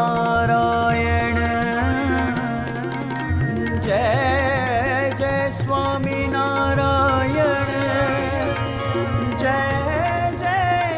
स्वामीनारायण जय जय स्वामीनारायण जय जय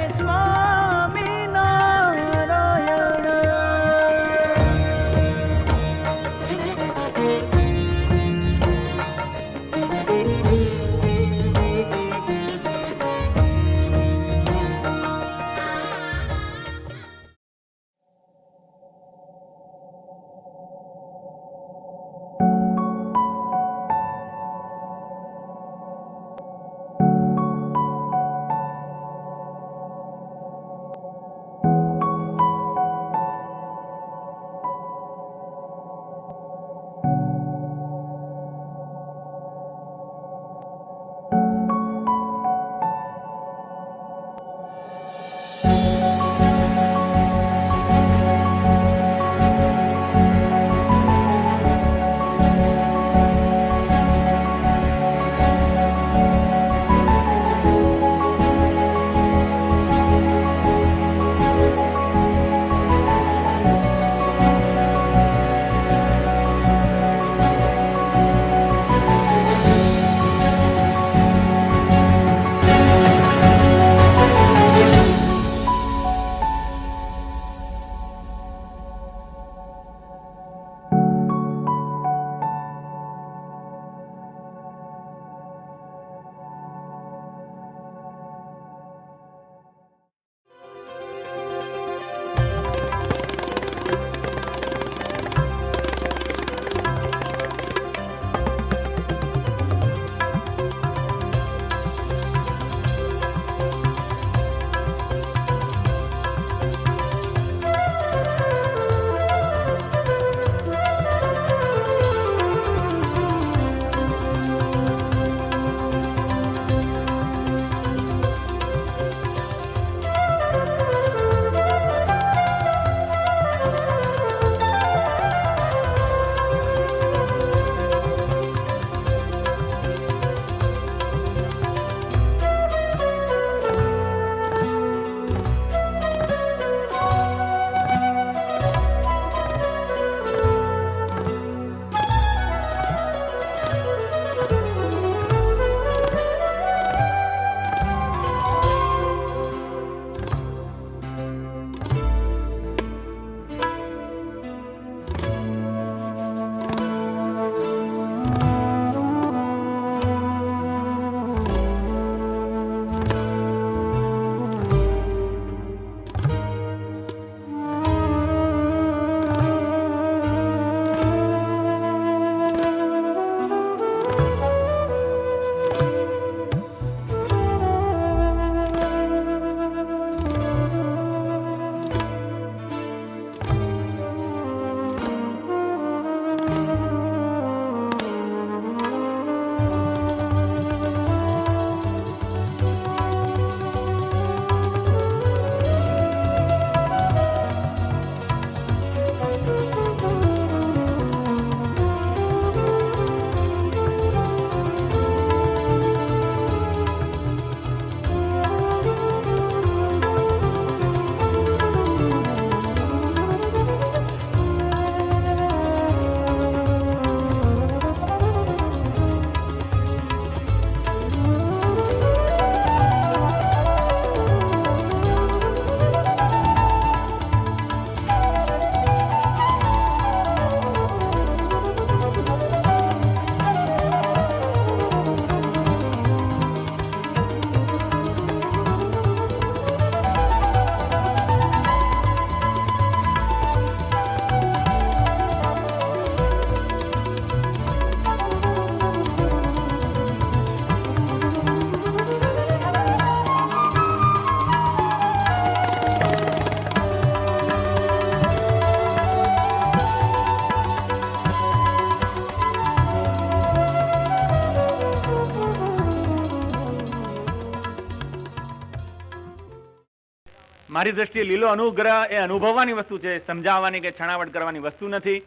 મારી દ્રષ્ટિએ લીલો અનુગ્રહ એ અનુભવવાની વસ્તુ છે, સમજાવવાની કે છણાવટ કરવાની વસ્તુ નથી.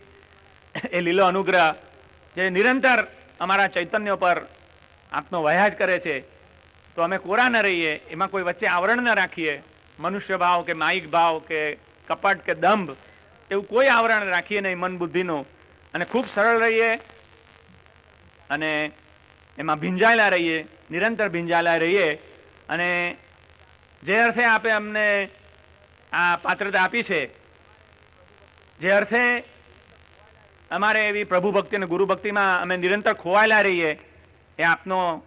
એ લીલો અનુગ્રહ જે નિરંતર અમારા ચૈતન્ય પર આપનો વહ્યા જ કરે છે. તો અમે કોરા ન રહીએ, એમાં કોઈ વચ્ચે આવરણ ન રાખીએ, મનુષ્ય ભાવ કે માયિક ભાવ કે કપટ કે દંભ એવું કોઈ આવરણ રાખીએ નહીં મન બુદ્ધિનું, અને ખૂબ સરળ રહીએ અને એમાં ભીંજાયેલા રહીએ, નિરંતર ભીંજાયેલા રહીએ. અને જે અર્થે આપે અમને આ પાત્રતા આપી છે, જે અર્થે અમારે એવી પ્રભુ ભક્તિ અને ગુરુ ભક્તિમાં અમે નિરંતર ખોવાયેલા રહીએ, એ આપનો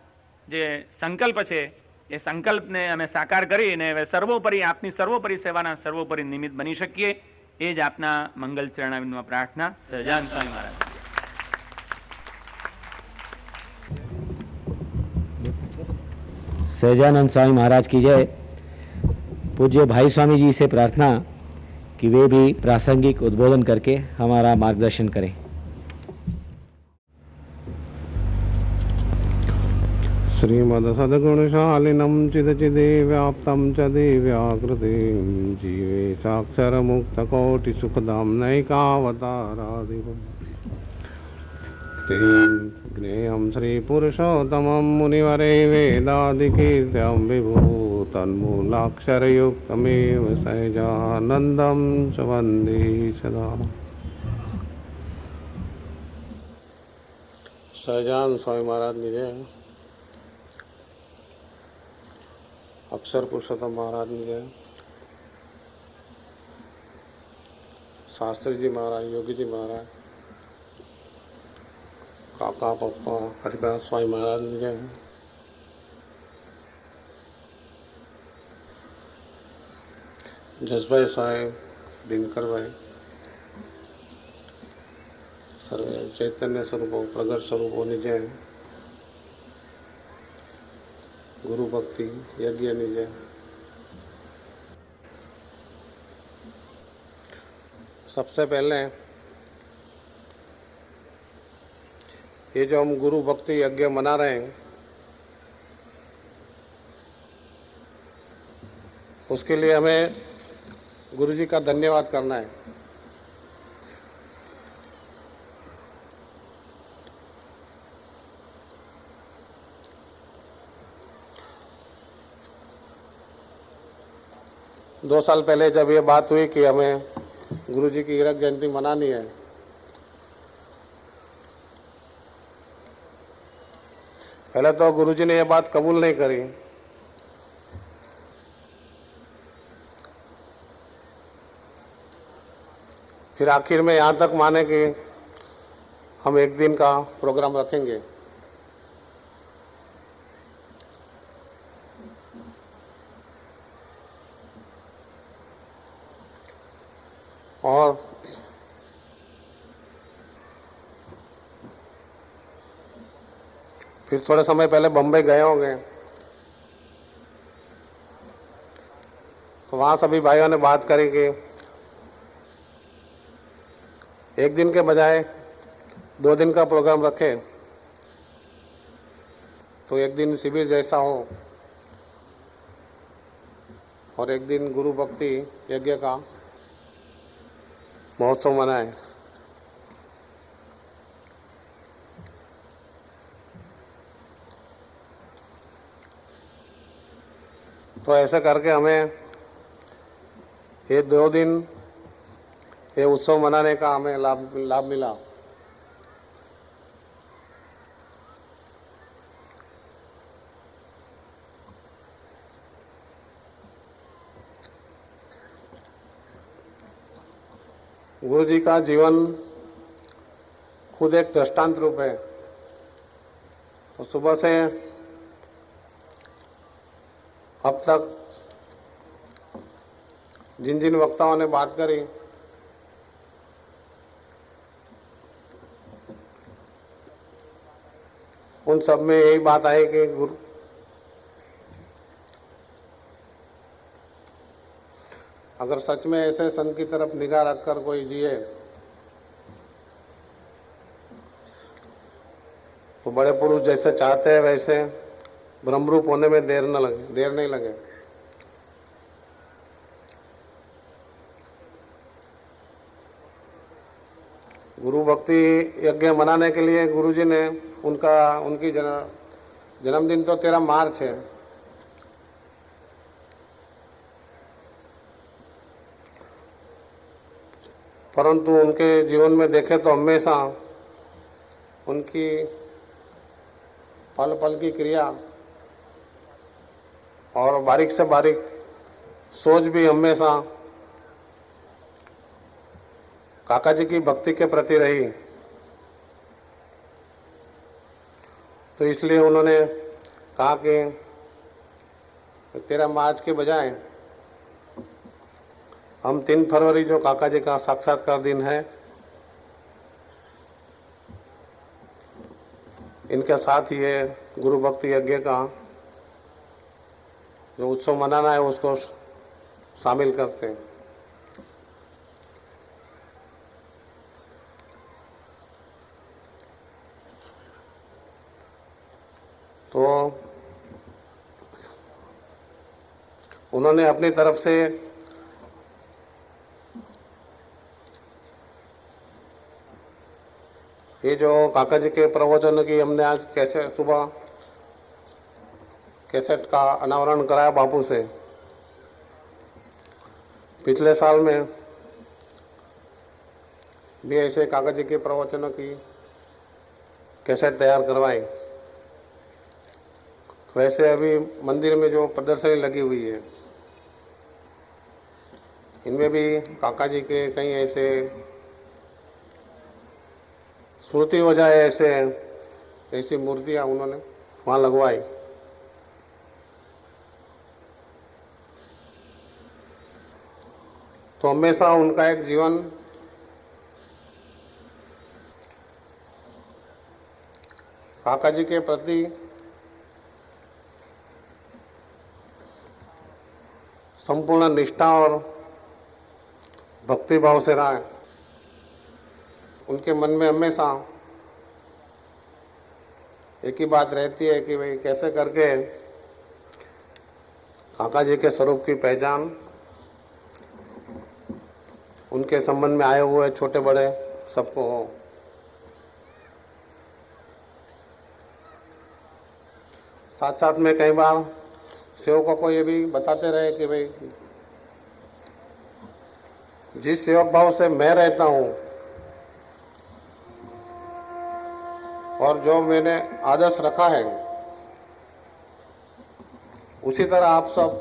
જે સંકલ્પ છે એ સંકલ્પને અમે સાકાર કરીને સર્વોપરી આપની સર્વોપરી સેવાના સર્વોપરી નિમિત્ત બની શકીએ, એ જ આપના મંગલ ચરણાવિંદમાં પ્રાર્થના. સહજાનંદ સ્વામી મહારાજ. सहजानंद स्वामी महाराज की जय। पूज्य भाई स्वामी जी से प्रार्थना कि वे भी प्रासंगिक उद्बोधन करके हमारा मार्गदर्शन करें। श्रीमद सद्गुणशालिनं चिदचिदे व्याप्तं च दिव्याकृतिं जीवे साक्षरमुक्तकोटिसुखदाम्नैकावतारादिवम् ज्ञेयं श्रीपुरुषोत्तमं मुनिवरे वेदादिकीर्त्यं विभूतन्मूलाक्षरयुक्तमेव सहजानन्दं च वन्दे सदा। सहजानंद स्वामी महाराज की जय। अक्षर पुरुषोत्तम महाराज की जय। शास्त्री जी महाराज, योगी जी महाराज, काका पप्पा हरिदास स्वामी महाराज की जय। जसभाई साहेब, दिनकर भाई, सर्वे चैतन्य स्वरूपों प्रगट स्वरूपों की जय। गुरु भक्ति यज्ञ निजय। सबसे पहले ये जो हम गुरु भक्ति यज्ञ मना रहे हैं, उसके लिए हमें गुरु जी का धन्यवाद करना है। दो साल पहले जब ये बात हुई कि हमें गुरु जी की हीरक जयंती मनानी है, पहले तो गुरु जी ने ये बात कबूल नहीं करी, फिर आखिर में यहाँ तक माने कि हम एक दिन का प्रोग्राम रखेंगे। और फिर थोड़े समय पहले बम्बई गए होंगे, तो वहाँ सभी भाइयों ने बात करी कि एक दिन के बजाय 2 दिन का प्रोग्राम रखें, तो एक दिन शिविर जैसा हो और एक दिन गुरु भक्ति यज्ञ का महोत्सव मनाएं। तो ऐसे करके हमें ये 2 दिन ये उत्सव मनाने का हमें लाभ मिला। गुरु जी का जीवन खुद एक दृष्टांत रूप है। तो सुबह से अब तक जिन जिन वक्ताओं ने बात करी, उन सब में यही बात आई कि गुरु अगर सच में ऐसे संत की तरफ निगाह रखकर कोई जिए तो बड़े पुरुष जैसे चाहते हैं वैसे ब्रह्मरूप होने में देर नहीं लगे। गुरु भक्ति यज्ञ मनाने के लिए गुरुजी ने उनकी जन्मदिन तो 13 मार्च है, परंतु उनके जीवन में देखें तो हमेशा उनकी पल पल की क्रिया और बारीक से बारीक सोच भी हमेशा काका जी की भक्ति के प्रति रही। तो इसलिए उन्होंने कहा कि 13 मार्च के बजाय हम 3 फरवरी जो काका जी का साक्षात्कार दिन है, इनके साथ ये गुरु भक्ति यज्ञ का जो उत्सव मनाना है उसको शामिल करते हैं। तो उन्होंने अपनी तरफ से ये जो काका जी के प्रवचन की हमने आज कैसे सुबह कैसेट का अनावरण कराया बापू से। पिछले साल में भी ऐसे काका जी के प्रवचनों की कैसेट तैयार करवाई। वैसे अभी मंदिर में जो प्रदर्शनी लगी हुई है, इनमें भी काका जी के कई ऐसे स्मृति हो जाए ऐसी मूर्तियां उन्होंने वहां लगवाई। तो हमेशा उनका एक जीवन काका जी के प्रति संपूर्ण निष्ठा और भक्ति भाव से रहा है। उनके मन में हमेशा एक ही बात रहती है कि भाई कैसे करके काका जी के स्वरूप की पहचान उनके संबंध में आए हुए छोटे बड़े सबको हो। साथ साथ में कई बार सेवकों को ये भी बताते रहे कि भाई जिस सेवक भाव से मैं रहता हूं और जो मैंने आदर्श रखा है उसी तरह आप सब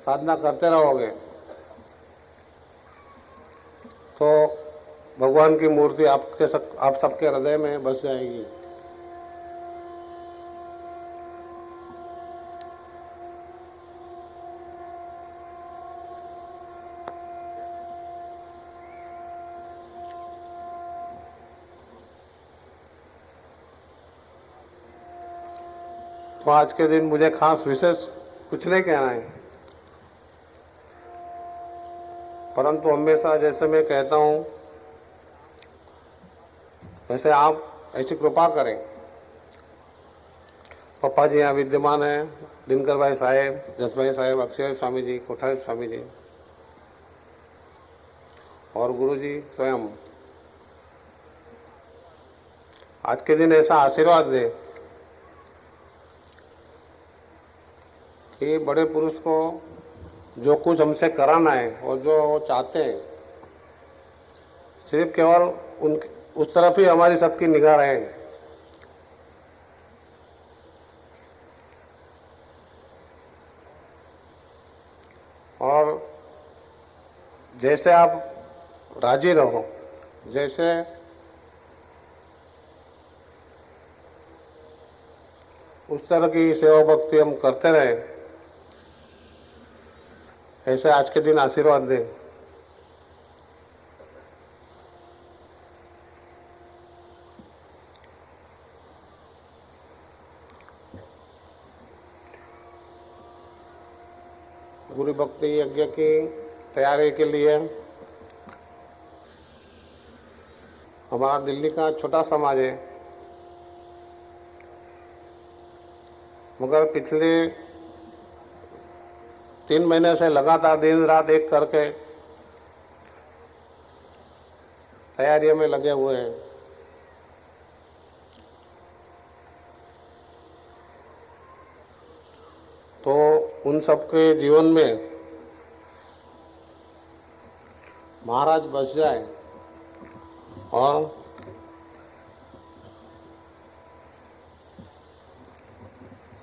साधना करते रहोगे तो भगवान की मूर्ति आप सबके हृदय में बस जाएगी। तो आज के दिन मुझे खास विशेष कुछ नहीं कहना है, परंतु हमेशा जैसे मैं कहता हूं वैसे आप ऐसी कृपा करें। पप्पा जी यहाँ विद्यमान है, दिनकर भाई साहेब, जस भाई साहेब, अक्षय स्वामी जी, कोठारी स्वामी जी और गुरु जी स्वयं आज के दिन ऐसा आशीर्वाद दे कि बड़े पुरुष को जो कुछ हमसे कराना है और जो वो चाहते हैं सिर्फ केवल उस तरफ ही हमारी सबकी निगाह रहे। और जैसे आप राजी रहो, जैसे उस तरह की सेवा भक्ति हम करते रहे, ऐसे आज के दिन आशीर्वाद दें। गुरु भक्ति यज्ञ की तैयारी के लिए हमारा दिल्ली का छोटा समाज है, मगर पिछले 3 महीने से लगातार दिन रात एक करके तैयारी में लगे हुए हैं। तो उन सबके जीवन में महाराज बस जाए और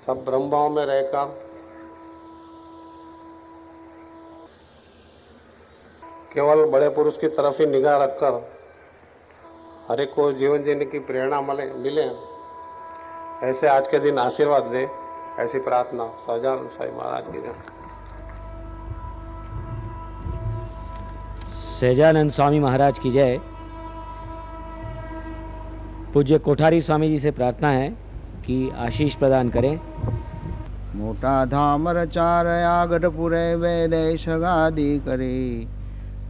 सब ब्रह्माओं में रहकर केवल बड़े पुरुष की तरफ ही निगाह रखकर हर एक को जीवन जीने की प्रेरणा मिले, ऐसे आज के दिन आशीर्वाद दे, ऐसी प्रार्थना सहजानंद स्वामी महाराज की जय। सहजानंद स्वामी महाराज की जय। पूज्य कोठारी स्वामी जी से प्रार्थना है कि आशीष प्रदान करें। मोटा धाम रचारया गढ़पुरे वेदेश गादी करे,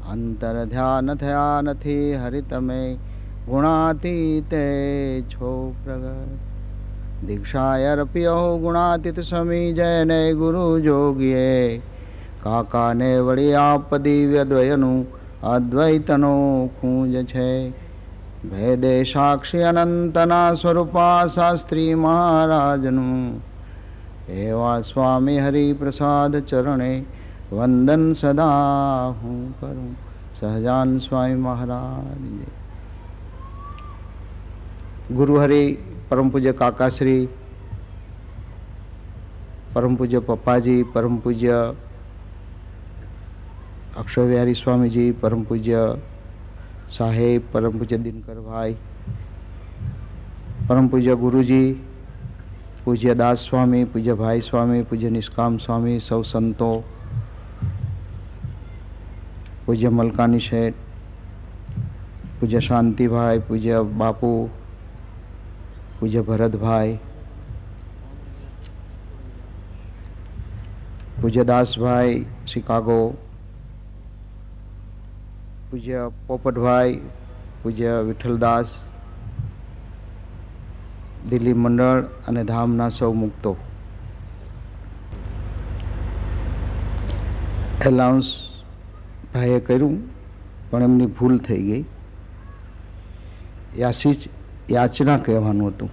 अंतर ध्यान थया नथी हरित में गुणातीते छो प्रगट। दीक्षायर पियो गुणातीत समी जय ने गुरु जोगिए, काका ने वड़ी आप दिव्य द्वयनु अद्वैतनो खूंज छे। भेदे साक्षी अनंतना स्वरूपा शास्त्री महाराजनु, एवा स्वामी हरि प्रसाद चरणे वंदन सदा हूँ करूँ। सहजान स्वामी महाराज। गुरु हरि परम पूज्य काकाश्री, परम पूज्य पप्पाजी, परम पूज्य अक्षय विहारी स्वामी जी, परम पूज्य साहेब, परम पूज्य दिनकर भाई, परम पूज्य गुरु जी, पूज्य दास स्वामी, पूज्य भाई स्वामी, पूज्य निष्काम स्वामी, सब संतों, पूज्य मलकानी शेठ, पूज्य शांति भाई, पूज्य बापू, पूज्य भरत भाई, पूज्य दास भाई शिकागो, पूज्य पोपट भाई, पूज्य विठ्ठलदास, दिल्ली मंडल અને ધામના સૌ મુક્તો। એલાઉન્સ ભાઈએ કર્યું પણ એમની ભૂલ થઈ ગઈ, યાચના કહેવાનું હતું।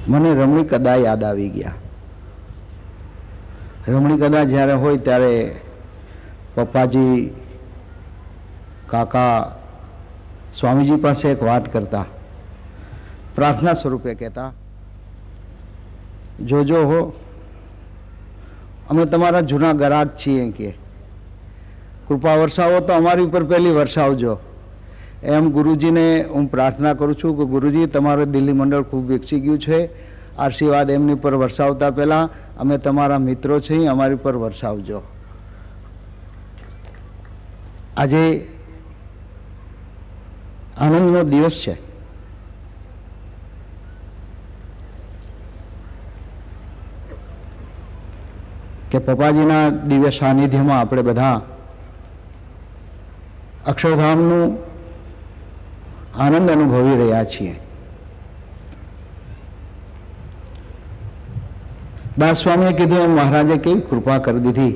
મને રમણી કદા યાદ આવી ગયા। રમણી કદા જ્યારે હોય ત્યારે પપ્પાજી કાકા સ્વામીજી પાસે એક વાત કરતા, પ્રાર્થના સ્વરૂપે કહેતા, જોજો હો અમે તમારા જૂના ગરાક છીએ કે કૃપા વરસાવો તો અમારી ઉપર પહેલી વરસાવજો। એમ ગુરુજીને હું પ્રાર્થના કરું છું કે ગુરુજી તમારું દિલ્હી મંડળ ખૂબ વિકસી ગયું છે, આશીર્વાદ એમની પર વરસાવતા પહેલાં અમે તમારા મિત્રો છીએ, અમારી પર વરસાવજો। આજે આનંદનો દિવસ છે। કે પપ્પાજીના દિવ્ય સાનિધ્યમાં આપણે બધા અક્ષરધામનું આનંદ અનુભવી રહ્યા છીએ। દાસ સ્વામીએ કીધું એમ મહારાજે કેવી કૃપા કરી દીધી,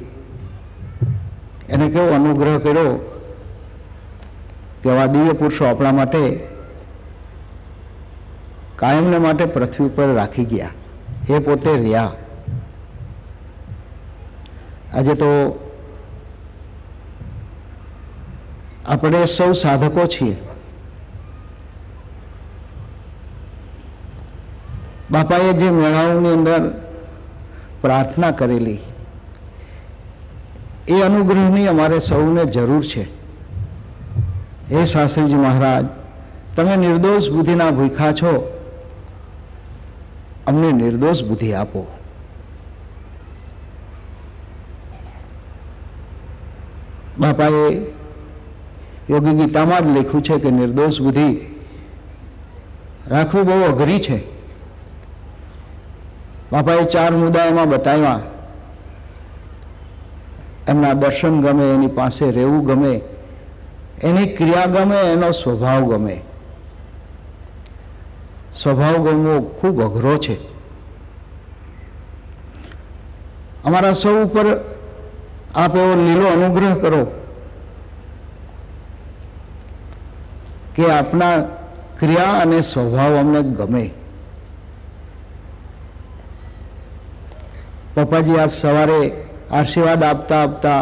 એને કેવો અનુગ્રહ કર્યો કે આવા દિવ્ય પુરુષો આપણા માટે કાયમને માટે પૃથ્વી પર રાખી ગયા, એ પોતે રહ્યા। આજે તો આપણે સૌ સાધકો છીએ। બાપાએ જે મેળાઓની અંદર પ્રાર્થના કરેલી એ અનુગ્રહની અમારે સૌને જરૂર છે। હે શાસ્ત્રીજી મહારાજ, તમે નિર્દોષ બુદ્ધિના ભૂખા છો, અમને નિર્દોષ બુદ્ધિ આપો। બાપાએ યોગી ગીતામાં જ લખ્યું છે કે નિર્દોષ બુદ્ધિ રાખવું બહુ અઘરી છે। બાપાએ 4 મુદ્દા એમાં બતાવ્યા। એમના દર્શન ગમે, એની પાસે રહેવું ગમે, એની ક્રિયા ગમે, એનો સ્વભાવ ગમે। સ્વભાવ ગમવો ખૂબ અઘરો છે. અમારા સૌ ઉપર આપ એવો લીલો અનુગ્રહ કરો કે આપના ક્રિયા અને સ્વભાવ અમને ગમે. પપ્પાજી આજ સવારે આશીર્વાદ આપતા આપતા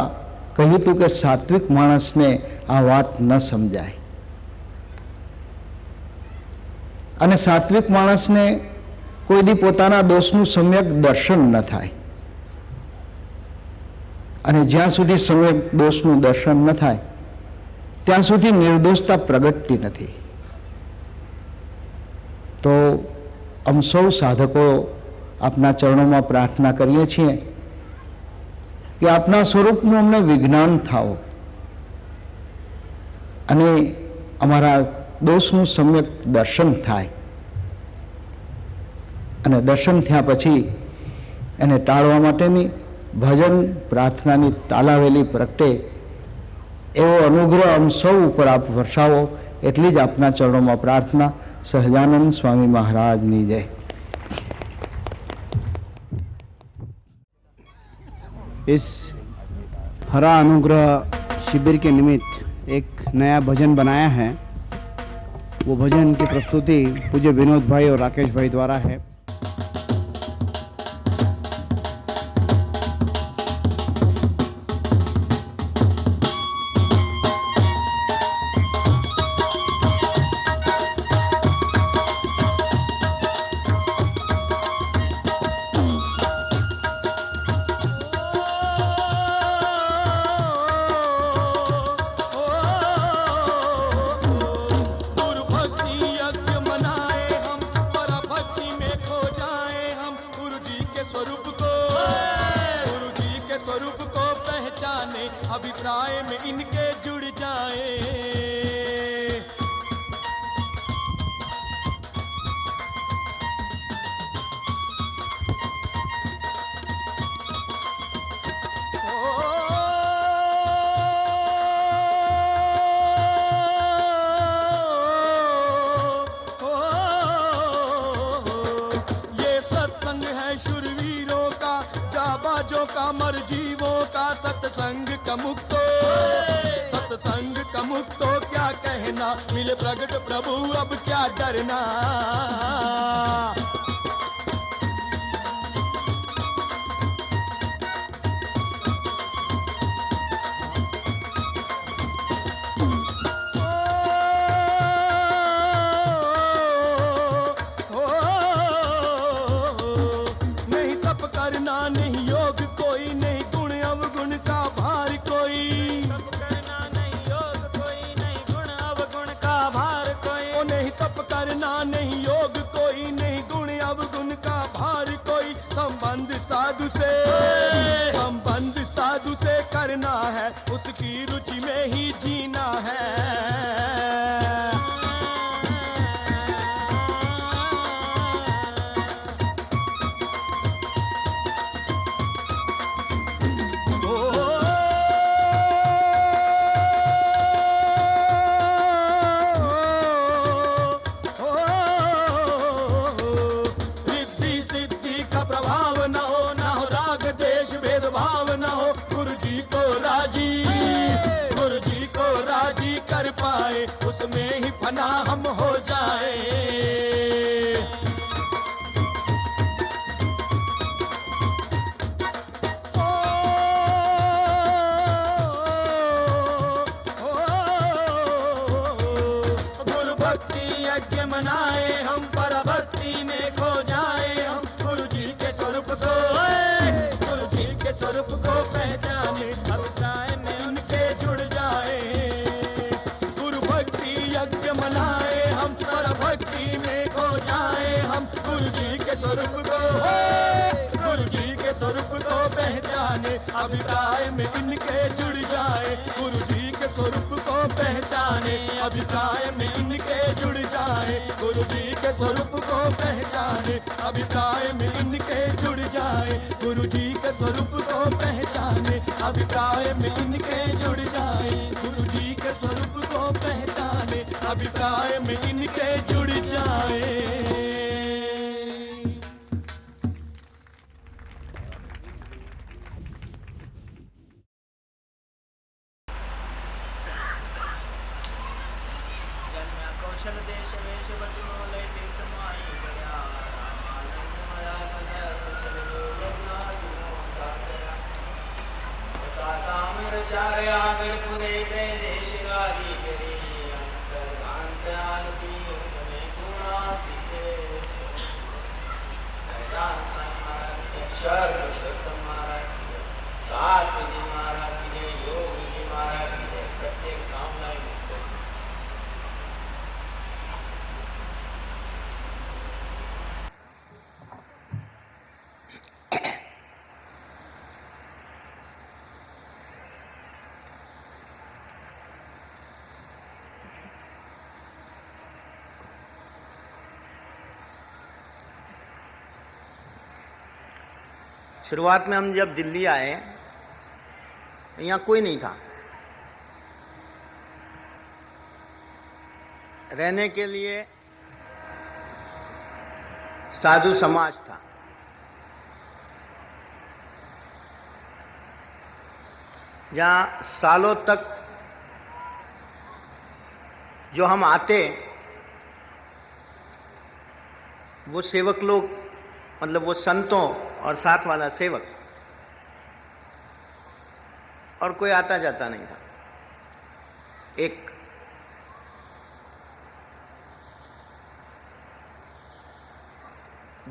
કહ્યું હતું કે સાત્વિક માણસને આ વાત ન સમજાય અને સાત્વિક માણસને કોઈ દી પોતાના દોષનું સમ્યક દર્શન ન થાય અને જ્યાં સુધી સમ્યક દોષનું દર્શન ન થાય ત્યાં સુધી નિર્દોષતા પ્રગટતી નથી. તો આમ સૌ સાધકો આપના ચરણોમાં પ્રાર્થના કરીએ છીએ કે આપના સ્વરૂપનું અમને વિજ્ઞાન થાઓ અને અમારા દોષનું સમ્યક દર્શન થાય અને દર્શન થયા પછી એને ટાળવા માટેની ભજન પ્રાર્થનાની તાલાવેલી પ્રગટે એવો અનુગ્રહ આમ સૌ ઉપર આપ વર્ષાવો એટલી જ આપના ચરણોમાં પ્રાર્થના. સહજાનંદ સ્વામી મહારાજની જય. इस हरा अनुग्रह शिविर के निमित्त एक नया भजन बनाया है. वो भजन की प्रस्तुति पूज्य विनोद भाई और राकेश भाई द्वारा है. अभिप्राय में इनके जुड़ जाए. ये सत्संग है शूरवीरों का, जाबाजों का, मरजीवों का, सत्संग का मुक्तो, सत्संग का मुक्तो क्या कहना, मिले प्रगट प्रभु अब क्या डरना. नहीं तप करना, नहीं योग कोई, नहीं गुण अवगुण का भार कोई. तप करना नहीं योग कोई, नहीं गुण अवगुण का भार कोई. ओ नहीं तप करना, नहीं योग कोई, नहीं गुण अवगुण का भार कोई. संबंध साधु से, संबंध साधु से करना है, उसकी रुचि में ही जीना है. कर पाए उसमें ही फना हम हो जाए. गुरु भक्ति यज्ञ मनाए हम, पर भक्ति में खो जाए हम. गुरु जी के स्वरूप को, गुरु जी के स्वरूप को पहचाने, अभिप्राय में उनके जुड़ जाए. यज्ञ मनाए हम, पर भक्ति में खो जाए हम. गुरु जी के स्वरूप को, गुरु जी के स्वरूप को पहचाने, अभिप्राय में इनके जुड़ जाए. गुरु जी के स्वरूप को पहचाने, अभिप्राय में इनके जुड़ जाए. गुरु जी के स्वरूप को पहचाने, अभिप्राय में इनके जुड़ जाए. गुरु जी के स्वरूप को पहचाने, अभिप्राय में इनके जुड़ जाए. गुरु जी के स्वरूप को पहचाने, अभिप्राय में इनके जुड़ जाए. कौशल देश वेश बटमोले तीर्थ माई गया रामानंद मया सदर चल रघुनाथ मोहन दाता अमर चार आगर पुरे पे देश गादी करी अंतर कांत आलती उपने गुणाती के सैदान महाराज के अक्षर पुरुषोत्तम महाराज के शास्त्री जी महाराज के योगी जी महाराज के प्रत्येक कामना मुक्त शुरुआत में हम जब दिल्ली आए यहाँ कोई नहीं था, रहने के लिए साधु समाज था। जहाँ सालों तक जो हम आते वो सेवक लोग, मतलब वो संतों और साथ वाला सेवक, और कोई आता जाता नहीं था। एक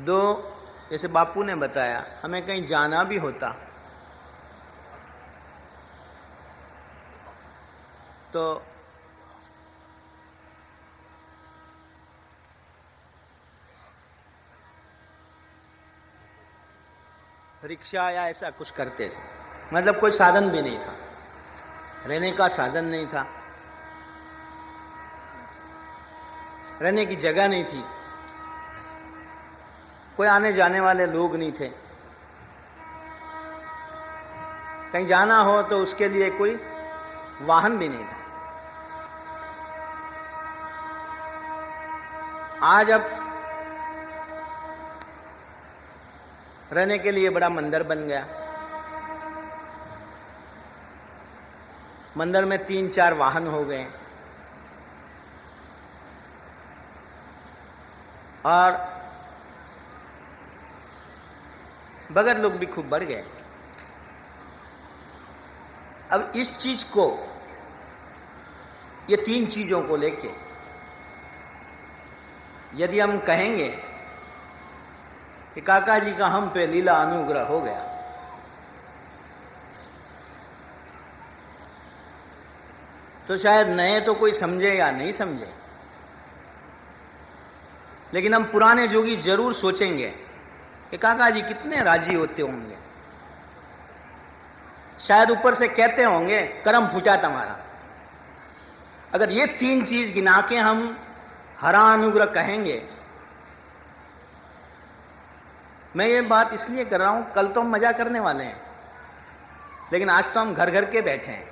दो, जैसे बापू ने बताया, हमें कहीं जाना भी होता तो रिक्शा या ऐसा कुछ करते थे, मतलब कोई साधन भी नहीं था, रहने का साधन नहीं था, रहने की जगह नहीं थी, कोई आने जाने वाले लोग नहीं थे, कहीं जाना हो तो उसके लिए कोई वाहन भी नहीं था। आज अब रहने के लिए बड़ा मंदिर बन गया। मंदिर में 3-4 वाहन हो गए और भगत लोग भी खूब बढ़ गए। अब इस चीज को, ये 3 चीजों को लेके यदि हम कहेंगे कि काका जी का हम पे लीला अनुग्रह हो गया, तो शायद नए तो कोई समझे या नहीं समझे, लेकिन हम पुराने जोगी जरूर सोचेंगे कि काका जी कितने राजी होते होंगे। शायद ऊपर से कहते होंगे करम फूटा तुम्हारा। अगर ये 3 चीज गिना के हम हरा अनुग्रह कहेंगे, मैं ये बात इसलिए कर रहा हूं, कल तो हम मजा करने वाले हैं, लेकिन आज तो हम घर घर के बैठे हैं।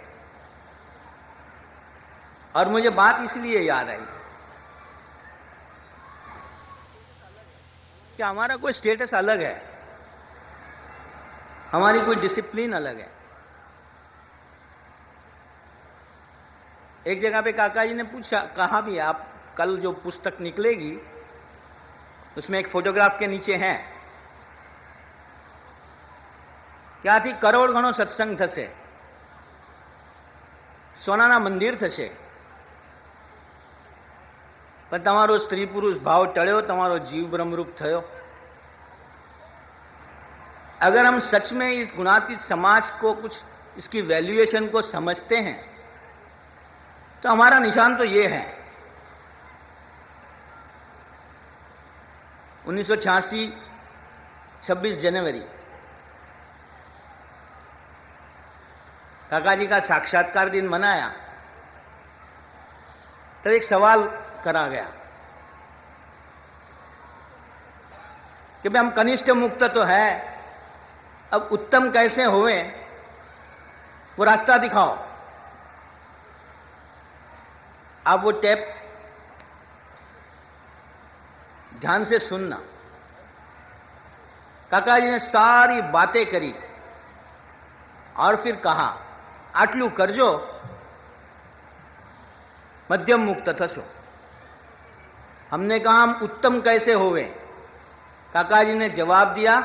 और मुझे बात इसलिए याद आई कि हमारा कोई स्टेटस अलग है, हमारी कोई डिसिप्लिन अलग है। एक जगह पे काका जी ने पूछा, कहा भी आप कल जो पुस्तक निकलेगी उसमें एक फोटोग्राफ के नीचे है, ત્યાંથી કરોડ ઘણો સત્સંગ થશે, સોનાના મંદિર થશે, પણ તમારો સ્ત્રી પુરુષ ભાવ ટળ્યો, તમારો જીવ બ્રહ્મરૂપ થયો। अगर हम सच में इस गुणातीत समाज को, कुछ इसकी वैल्यूएशन को समझते हैं, तो हमारा निशान तो ये है। 1986 26 जनवरी काका जी का साक्षात्कार दिन मनाया, तब एक सवाल करा गया कि भाई हम कनिष्ठ मुक्त तो है, अब उत्तम कैसे होवे, वो रास्ता दिखाओ। आप वो टेप ध्यान से सुनना। काका जी ने सारी बातें करी और फिर कहा, आटलू करजो मध्यम मुक्त थशो। हमने कहा हम उत्तम कैसे होवे? काका जी ने जवाब दिया,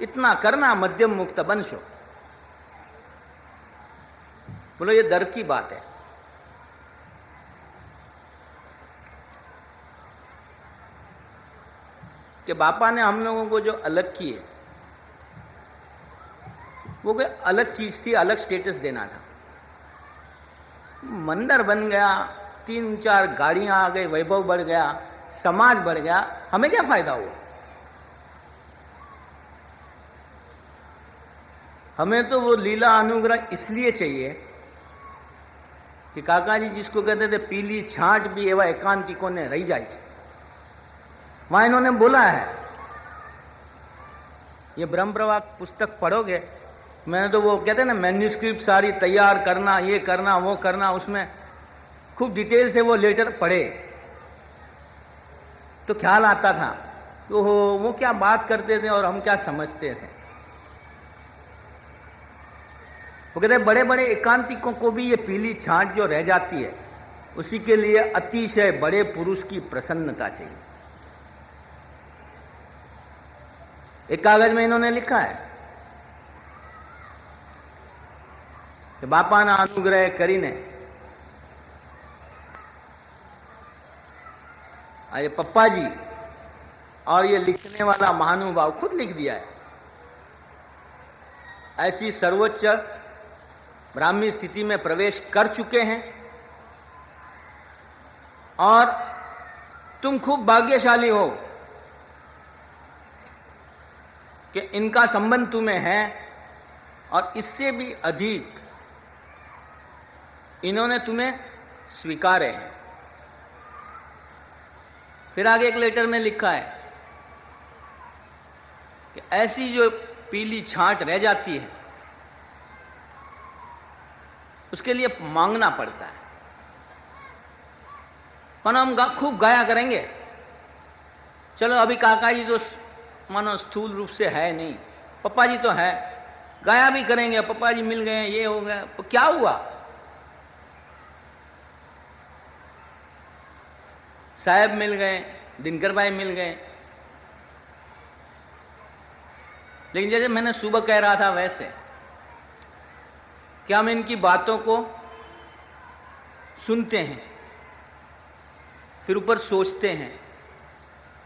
इतना करना मध्यम मुक्त बनशो। बोलो ये दर्द की बात है। कि बापा ने हम लोगों को जो अलग किए वो कोई अलग चीज थी, अलग स्टेटस देना था। मंदिर बन गया, 3-4 गाड़ियां आ गई, वैभव बढ़ गया, समाज बढ़ गया, हमें क्या फायदा हुआ? हमें तो वो लीला अनुग्रह इसलिए चाहिए कि काका जी जिसको कहते थे पीली छांट भी एवं एकांतिकों ने रही जाए। वहां इन्होंने बोला है, ये ब्रह्म प्रवाह पुस्तक पढ़ोगे, मैंने तो वो कहते हैं ना मैन्यूस्क्रिप्ट सारी तैयार करना, ये करना वो करना, उसमें खूब डिटेल से वो लेटर पढ़े तो ख्याल आता था तो वो क्या बात करते थे और हम क्या समझते थे। वो कहते हैं बड़े बड़े एकांतिकों को भी ये पीली छांट जो रह जाती है, उसी के लिए अतिशय बड़े पुरुष की प्रसन्नता चाहिए। एक कागज में इन्होंने लिखा है कि बापाना अनुग्रह करीने ये पप्पा जी और ये लिखने वाला महानुभाव खुद लिख दिया है, ऐसी सर्वोच्च ब्राह्मी स्थिति में प्रवेश कर चुके हैं और तुम खूब भाग्यशाली हो कि इनका संबंध तुम्हें है और इससे भी अधिक इन्होंने तुम्हें स्वीकारे हैं। फिर आगे एक लेटर में लिखा है कि ऐसी जो पीली छांट रह जाती है उसके लिए मांगना पड़ता है, पर हम खूब गाया करेंगे। चलो अभी काका जी तो मानो स्थूल रूप से है नहीं, पप्पा जी तो है, गाया भी करेंगे, पप्पा जी मिल गए, ये हो गया, तो क्या हुआ? साहब मिल गए, दिनकर भाई मिल गए, लेकिन जैसे मैंने सुबह कह रहा था वैसे क्या हम इनकी बातों को सुनते हैं, फिर ऊपर सोचते हैं,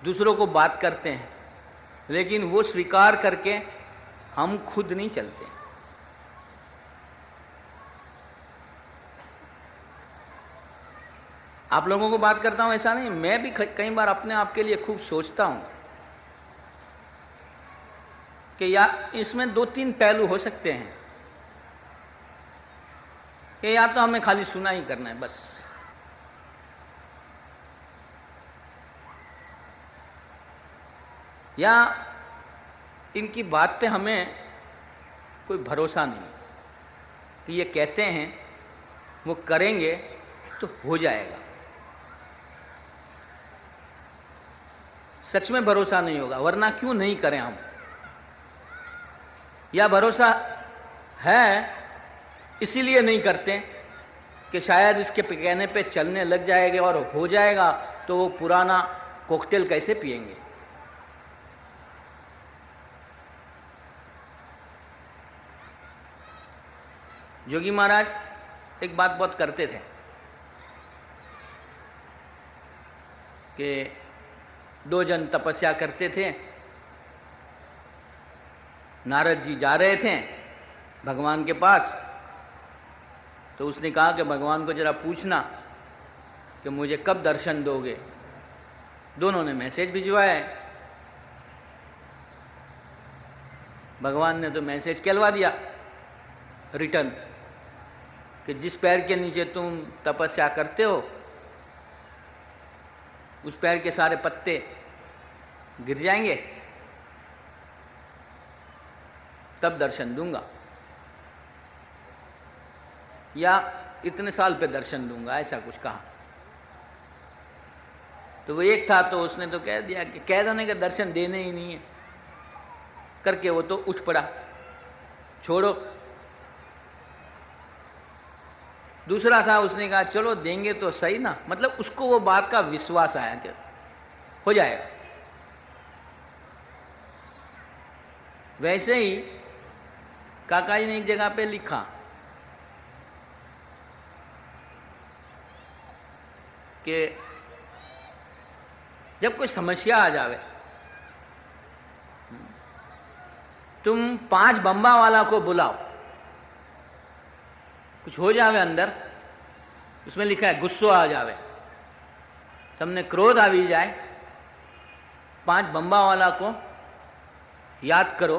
दूसरों को बात करते हैं, लेकिन वो स्वीकार करके हम खुद नहीं चलते। आप लोगों को बात करता हूं ऐसा नहीं, मैं भी कई बार अपने आप के लिए खूब सोचता हूं कि या इसमें 2-3 पहलू हो सकते हैं कि या तो हमें खाली सुना ही करना है बस, या इनकी बात पे हमें कोई भरोसा नहीं कि ये कहते हैं वो करेंगे तो हो जाएगा। सच में भरोसा नहीं होगा, वरना क्यों नहीं करें हम? या भरोसा है इसीलिए नहीं करते कि शायद इसके कहने पे चलने लग जाएगा और हो जाएगा, तो वो पुराना कॉकटेल कैसे पिएंगे? जोगी महाराज एक बात बहुत करते थे कि 2 जन तपस्या करते थे, नारद जी जा रहे थे भगवान के पास, तो उसने कहा कि भगवान को जरा पूछना कि मुझे कब दर्शन दोगे। दोनों ने मैसेज भिजवाया है, भगवान ने तो मैसेज कहलवा दिया रिटर्न कि जिस पैर के नीचे तुम तपस्या करते हो उस पैर के सारे पत्ते गिर जाएंगे, तब दर्शन दूंगा, या इतने साल पे दर्शन दूंगा, ऐसा कुछ कहा। तो वो एक था तो उसने तो कह दिया कि कह देने के दर्शन देने ही नहीं है करके वो तो उठ पड़ा, छोड़ो। दूसरा था उसने कहा चलो देंगे तो सही ना, मतलब उसको वो बात का विश्वास आया कि हो जाएगा। वैसे ही काका जी ने एक जगह पे लिखा कि जब कोई समस्या आ जावे, तुम 5 बम्बा वाला को बुलाओ, कुछ हो जावे अंदर, उसमें लिखा है गुस्सो आ जावे, तुमने क्रोध आवी जाए, 5 बम्बा वाला को याद करो,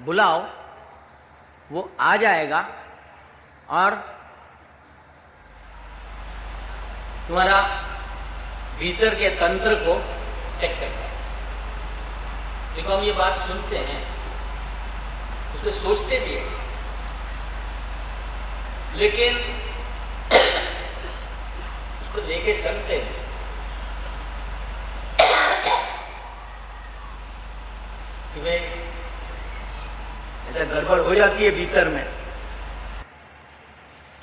बुलाओ, वो आ जाएगा और तुम्हारा भीतर के तंत्र को सेट करता है। देखो हम ये बात सुनते हैं, उस पर सोचते भी हैं, लेकिन उसको लेके चलते हैं। कि भाई ऐसा गड़बड़ हो जाती है भीतर में।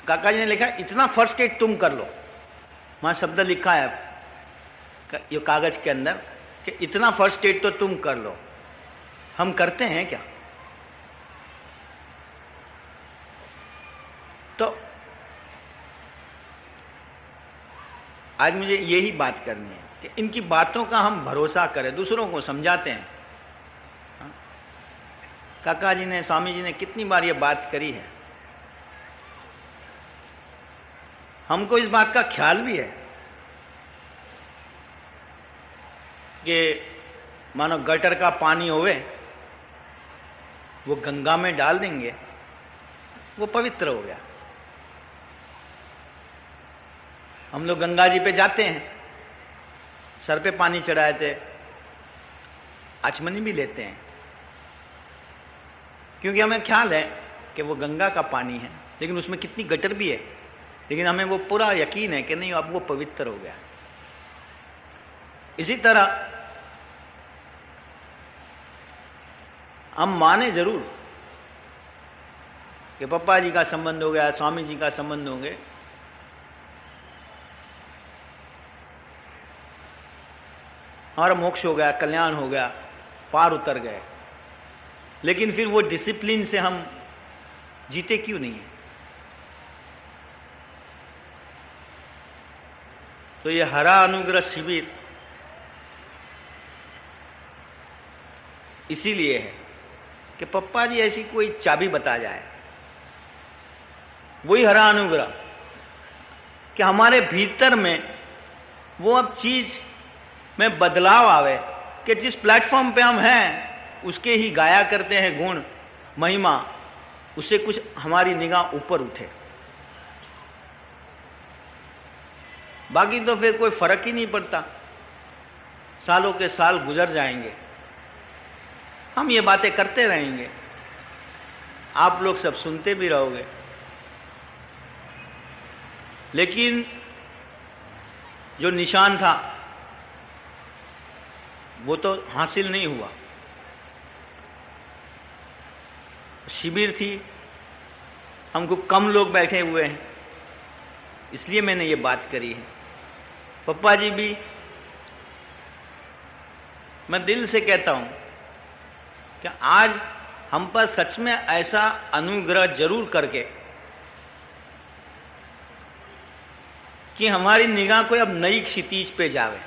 काका जी ने लिखा इतना फर्स्ट एड तुम कर लो, वहां शब्द लिखा है ये कागज के अंदर कि इतना फर्स्ट एड तो तुम कर लो। हम करते हैं क्या? तो आज मुझे यही बात करनी है कि इनकी बातों का हम भरोसा करें, दूसरों को समझाते हैं। काका जी ने, स्वामी जी ने कितनी बार ये बात करी है, हमको इस बात का ख्याल भी है कि मानो गटर का पानी होवे, वो गंगा में डाल देंगे, वो पवित्र हो गया। हम लोग गंगा जी पे जाते हैं, सर पे पानी चढ़ाए थे, आचमनी भी लेते हैं, क्योंकि हमें ख्याल है कि वो गंगा का पानी है, लेकिन उसमें कितनी गटर भी है, लेकिन हमें वो पूरा यकीन है कि नहीं, अब वो पवित्र हो गया। इसी तरह हम माने जरूर कि पप्पा जी का संबंध हो गया, स्वामी जी का संबंध हो गए, हमारा मोक्ष हो गया, कल्याण हो गया, पार उतर गए, लेकिन फिर वो डिसिप्लिन से हम जीते क्यों नहीं है? तो ये हरा अनुग्रह शिविर इसीलिए है कि पप्पा जी ऐसी कोई चाबी बता जाए, वही हरा अनुग्रह कि हमारे भीतर में वो अब चीज में बदलाव आवे कि जिस प्लेटफॉर्म पे हम हैं उसके ही गाया करते हैं गुण महिमा, उससे कुछ हमारी निगाह ऊपर उठे। बाकी तो फिर कोई फर्क ही नहीं पड़ता, सालों के साल गुजर जाएंगे, हम ये बातें करते रहेंगे, आप लोग सब सुनते भी रहोगे, लेकिन जो निशान था वो तो हासिल नहीं हुआ। शिविर थी, हमको कम लोग बैठे हुए हैं, इसलिए मैंने ये बात करी है। पप्पा जी भी, मैं दिल से कहता हूँ कि आज हम पर सच में ऐसा अनुग्रह जरूर करके कि हमारी निगाह कोई अब नई क्षितिज पे जावे।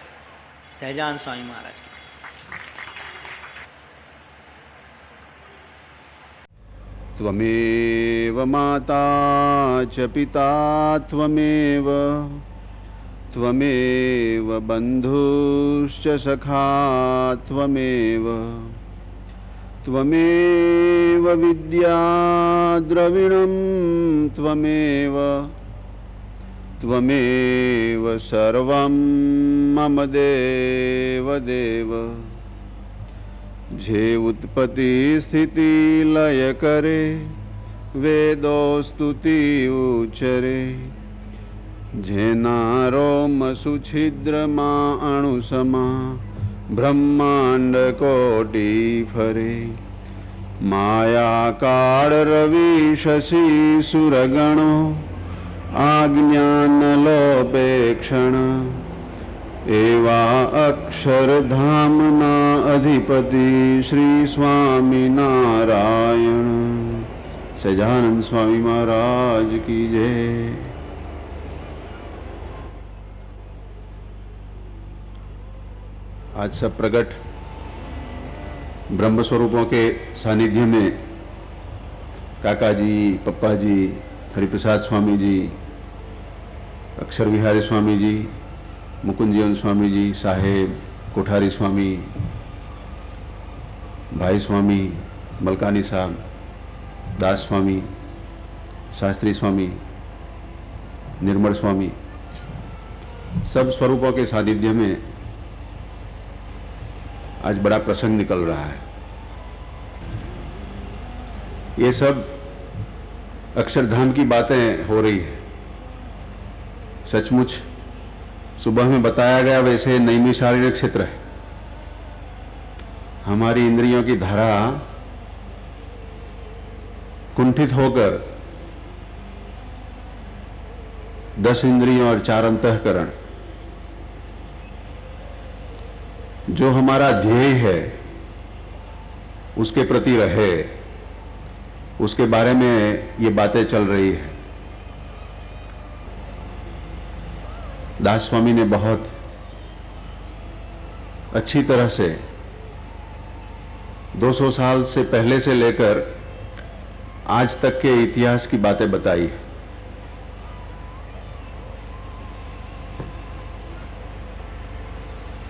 सहजान स्वामी महाराज की त्वमेव माता च पिता त्वमेव, त्वमेव बन्धुश्च सखा त्वमेव, त्वमेव विद्या द्रविणं त्वमेव, त्वमेव सर्वं मम देव देव। जे उत्पत्ति स्थिति लय करे, वेदो स्तुति उच्चरे, जेना रोम सुछिद्र मां अणुसमा, ब्रह्मांड कोटि फरे। माया काल रवि शशि सुरगणो, आज्ञान लोपेक्षण, एवा अक्षरधामना अधिपति श्री स्वामी नारायण। सजानंद स्वामी महाराज की जय। आज सब प्रकट ब्रह्म स्वरूपों के सानिध्य में काका जी, पप्पा जी, हरिप्रसाद स्वामी जी, अक्षर विहारी स्वामी जी, मुकुंद जीवन स्वामी जी, साहेब, कोठारी स्वामी, भाई स्वामी, मलकानी साहब, दास स्वामी, शास्त्री स्वामी, निर्मल स्वामी, सब स्वरूपों के सानिध्य में आज बड़ा प्रसंग निकल रहा है। ये सब अक्षरधाम की बातें हो रही है। सचमुच सुबह में बताया गया वैसे नैमी शारीरिक क्षेत्र है। हमारी इंद्रियों की धारा कुंठित होकर 10 इंद्रियों और 4 अंतःकरण, जो हमारा ध्येय है उसके प्रति रहे, उसके बारे में ये बातें चल रही है। दास स्वामी ने बहुत अच्छी तरह से 200 साल से पहले से लेकर आज तक के इतिहास की बातें बताई है।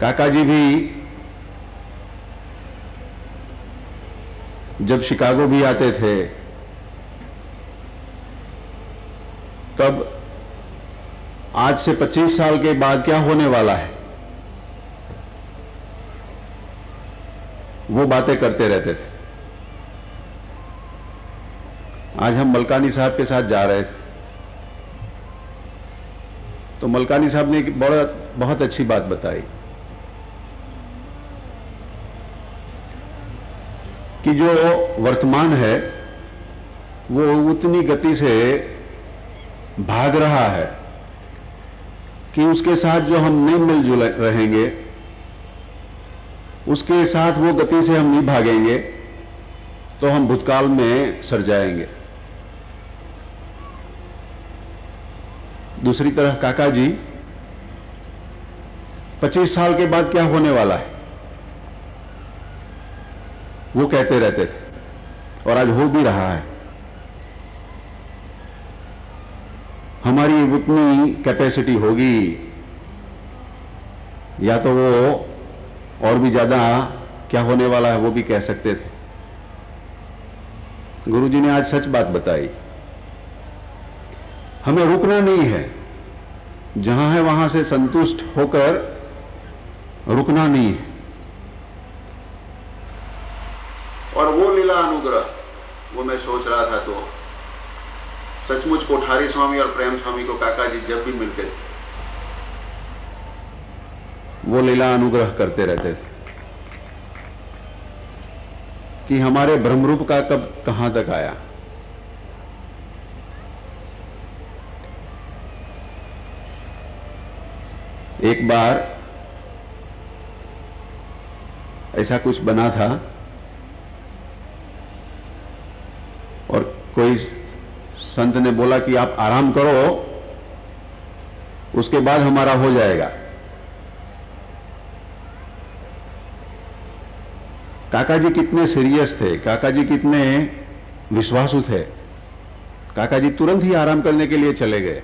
काका जी भी जब शिकागो भी आते थे तब आज से 25 साल के बाद क्या होने वाला है वो बातें करते रहते थे। आज हम मलकानी साहब के साथ जा रहे थे तो मलकानी साहब ने एक बहुत अच्छी बात बताई कि जो वर्तमान है वो उतनी गति से भाग रहा है कि उसके साथ जो हम नहीं मिलजुल रहेंगे, उसके साथ वो गति से हम नहीं भागेंगे तो हम भूतकाल में सर जाएंगे। दूसरी तरह काका जी 25 साल के बाद क्या होने वाला है वो कहते रहते थे और आज हो भी रहा है। हमारी उतनी कैपेसिटी होगी या तो वो और भी ज्यादा क्या होने वाला है वो भी कह सकते थे। गुरुजी ने आज सच बात बताई। हमें रुकना नहीं है, जहां है वहां से संतुष्ट होकर रुकना नहीं है। और वो लीला अनुग्रह, वो मैं सोच रहा था तो सचमुच कोठारी स्वामी और प्रेम स्वामी को काका जी जब भी मिलते थे वो लीला अनुग्रह करते रहते थे कि हमारे ब्रह्मरूप का कब कहां तक आया। एक बार ऐसा कुछ बना था और कोई संत ने बोला कि आप आराम करो, उसके बाद हमारा हो जाएगा। काका जी कितने सीरियस थे, काका जी कितने विश्वासु थे। काका जी तुरंत ही आराम करने के लिए चले गए,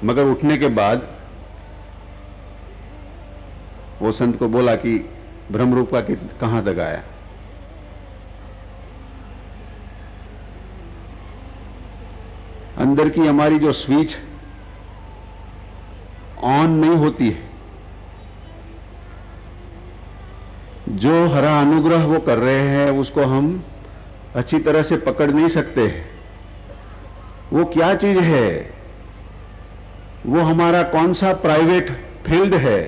मगर उठने के बाद वो संत को बोला कि ब्रह्मरूप का कहां तक आया। अंदर की हमारी जो स्विच ऑन नहीं होती है, जो हरा अनुग्रह वो कर रहे हैं उसको हम अच्छी तरह से पकड़ नहीं सकते हैं। वो क्या चीज है, वो हमारा कौन सा प्राइवेट फील्ड है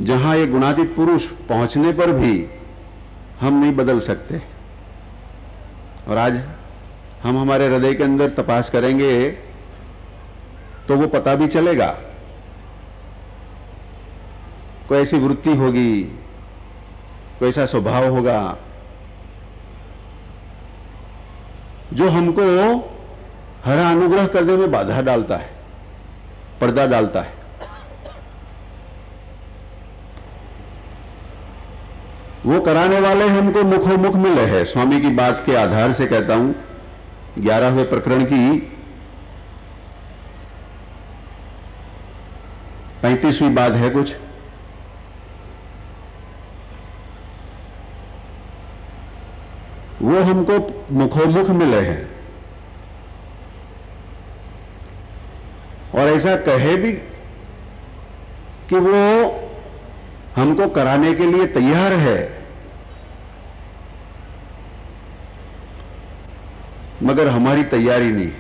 जहां ये गुणातीत पुरुष पहुंचने पर भी हम नहीं बदल सकते। और आज हम हमारे हृदय के अंदर तपास करेंगे तो वो पता भी चलेगा। कोई ऐसी वृत्ति होगी, कोई ऐसा स्वभाव होगा जो हमको हरा अनुग्रह करने में बाधा डालता है, पर्दा डालता है। वो कराने वाले हमको मुखोमुख मिले हैं। स्वामी की बात के आधार से कहता हूं, 11वें प्रकरण की 35वीं बात है कुछ। वो हमको मुखोमुख मिले हैं और ऐसा कहे भी कि वो हमको कराने के लिए तैयार है, मगर हमारी तैयारी नहीं है।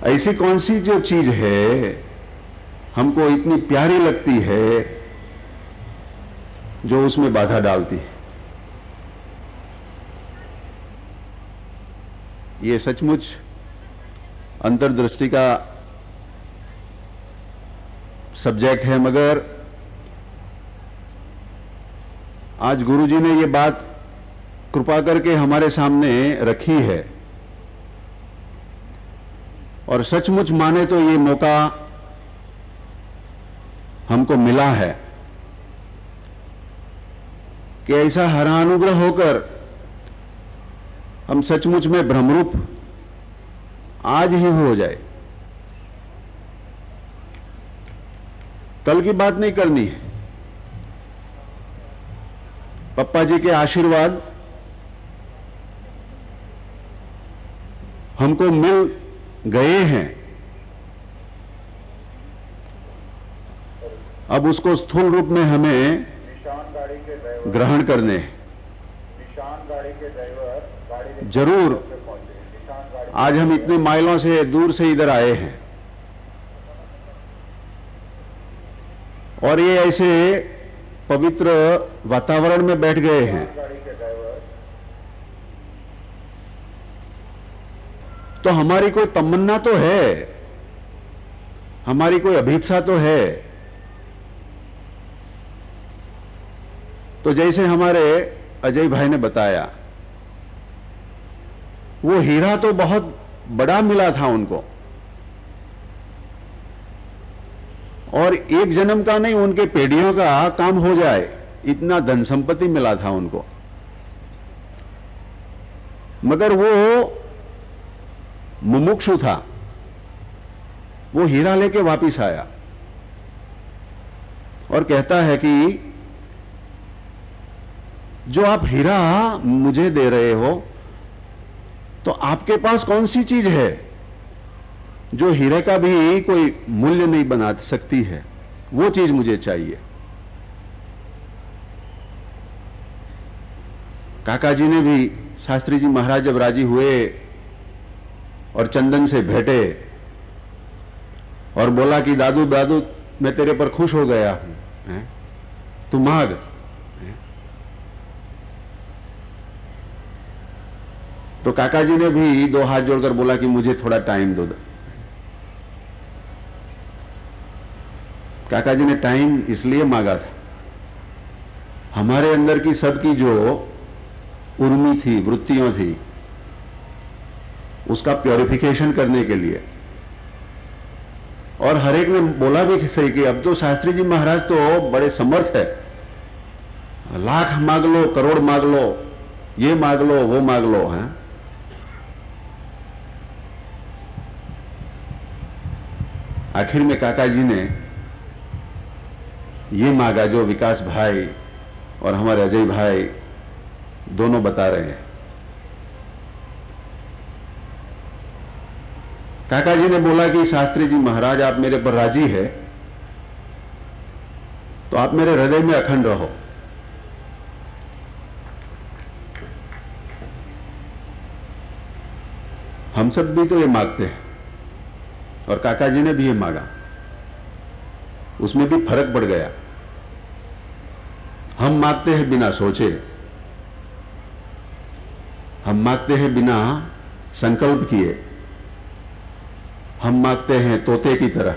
ऐसी कौन सी जो चीज है हमको इतनी प्यारी लगती है जो उसमें बाधा डालती है? ये सचमुच अंतर्दृष्टि का सब्जेक्ट है, मगर आज गुरुजी ने ये बात कृपा करके हमारे सामने रखी है और सचमुच माने तो ये मौका हमको मिला है कि ऐसा हरा अनुग्रह होकर हम सचमुच में ब्रह्मरूप आज ही हो जाए। कल की बात नहीं करनी है। पप्पा जी के आशीर्वाद हमको मिल गए हैं, अब उसको स्थूल रूप में हमें ग्रहण करने हैं। जरूर आज हम इतने माइलों से दूर से इधर आए हैं और ये ऐसे पवित्र वातावरण में बैठ गए हैं, तो हमारी कोई तमन्ना तो है, हमारी कोई अभिप्सा तो है। तो जैसे हमारे अजय भाई ने बताया, वो हीरा तो बहुत बड़ा मिला था उनको और एक जन्म का नहीं, उनके पीढ़ियों का काम हो जाए, इतना धन संपत्ति मिला था उनको। मगर वो मुमुक्षु था, वो हीरा लेके वापिस आया और कहता है कि जो आप हीरा मुझे दे रहे हो, तो आपके पास कौन सी चीज है जो हीरे का भी कोई मूल्य नहीं बना सकती है? वो चीज मुझे चाहिए। काका जी ने भी, शास्त्री जी महाराज जब राजी हुए और चंदन से भेंटे और बोला कि दादू दादू मैं तेरे पर खुश हो गया हूं, तू मांग। तो काका जी ने भी 2 हाथ जोड़कर बोला कि मुझे थोड़ा टाइम दो। काका जी ने टाइम इसलिए मांगा था, हमारे अंदर की सबकी जो उर्मी थी, वृत्तियां थी, उसका प्योरिफिकेशन करने के लिए। और हर एक ने बोला भी सही कि अब तो शास्त्री जी महाराज तो बड़े समर्थ है, लाख मांग लो, करोड़ मांग लो, ये मांग लो, वो मांग लो। हैं आखिर में काका जी ने ये मांगा जो विकास भाई और हमारे अजय भाई दोनों बता रहे हैं। काका जी ने बोला कि शास्त्री जी महाराज आप मेरे पर राजी है तो आप मेरे हृदय में अखंड रहो। हम सब भी तो ये मांगते हैं और काका जी ने भी ये मांगा, उसमें भी फर्क पड़ गया। हम मांगते हैं बिना सोचे, हम मांगते हैं बिना संकल्प किए, हम मांगते हैं तोते की तरह,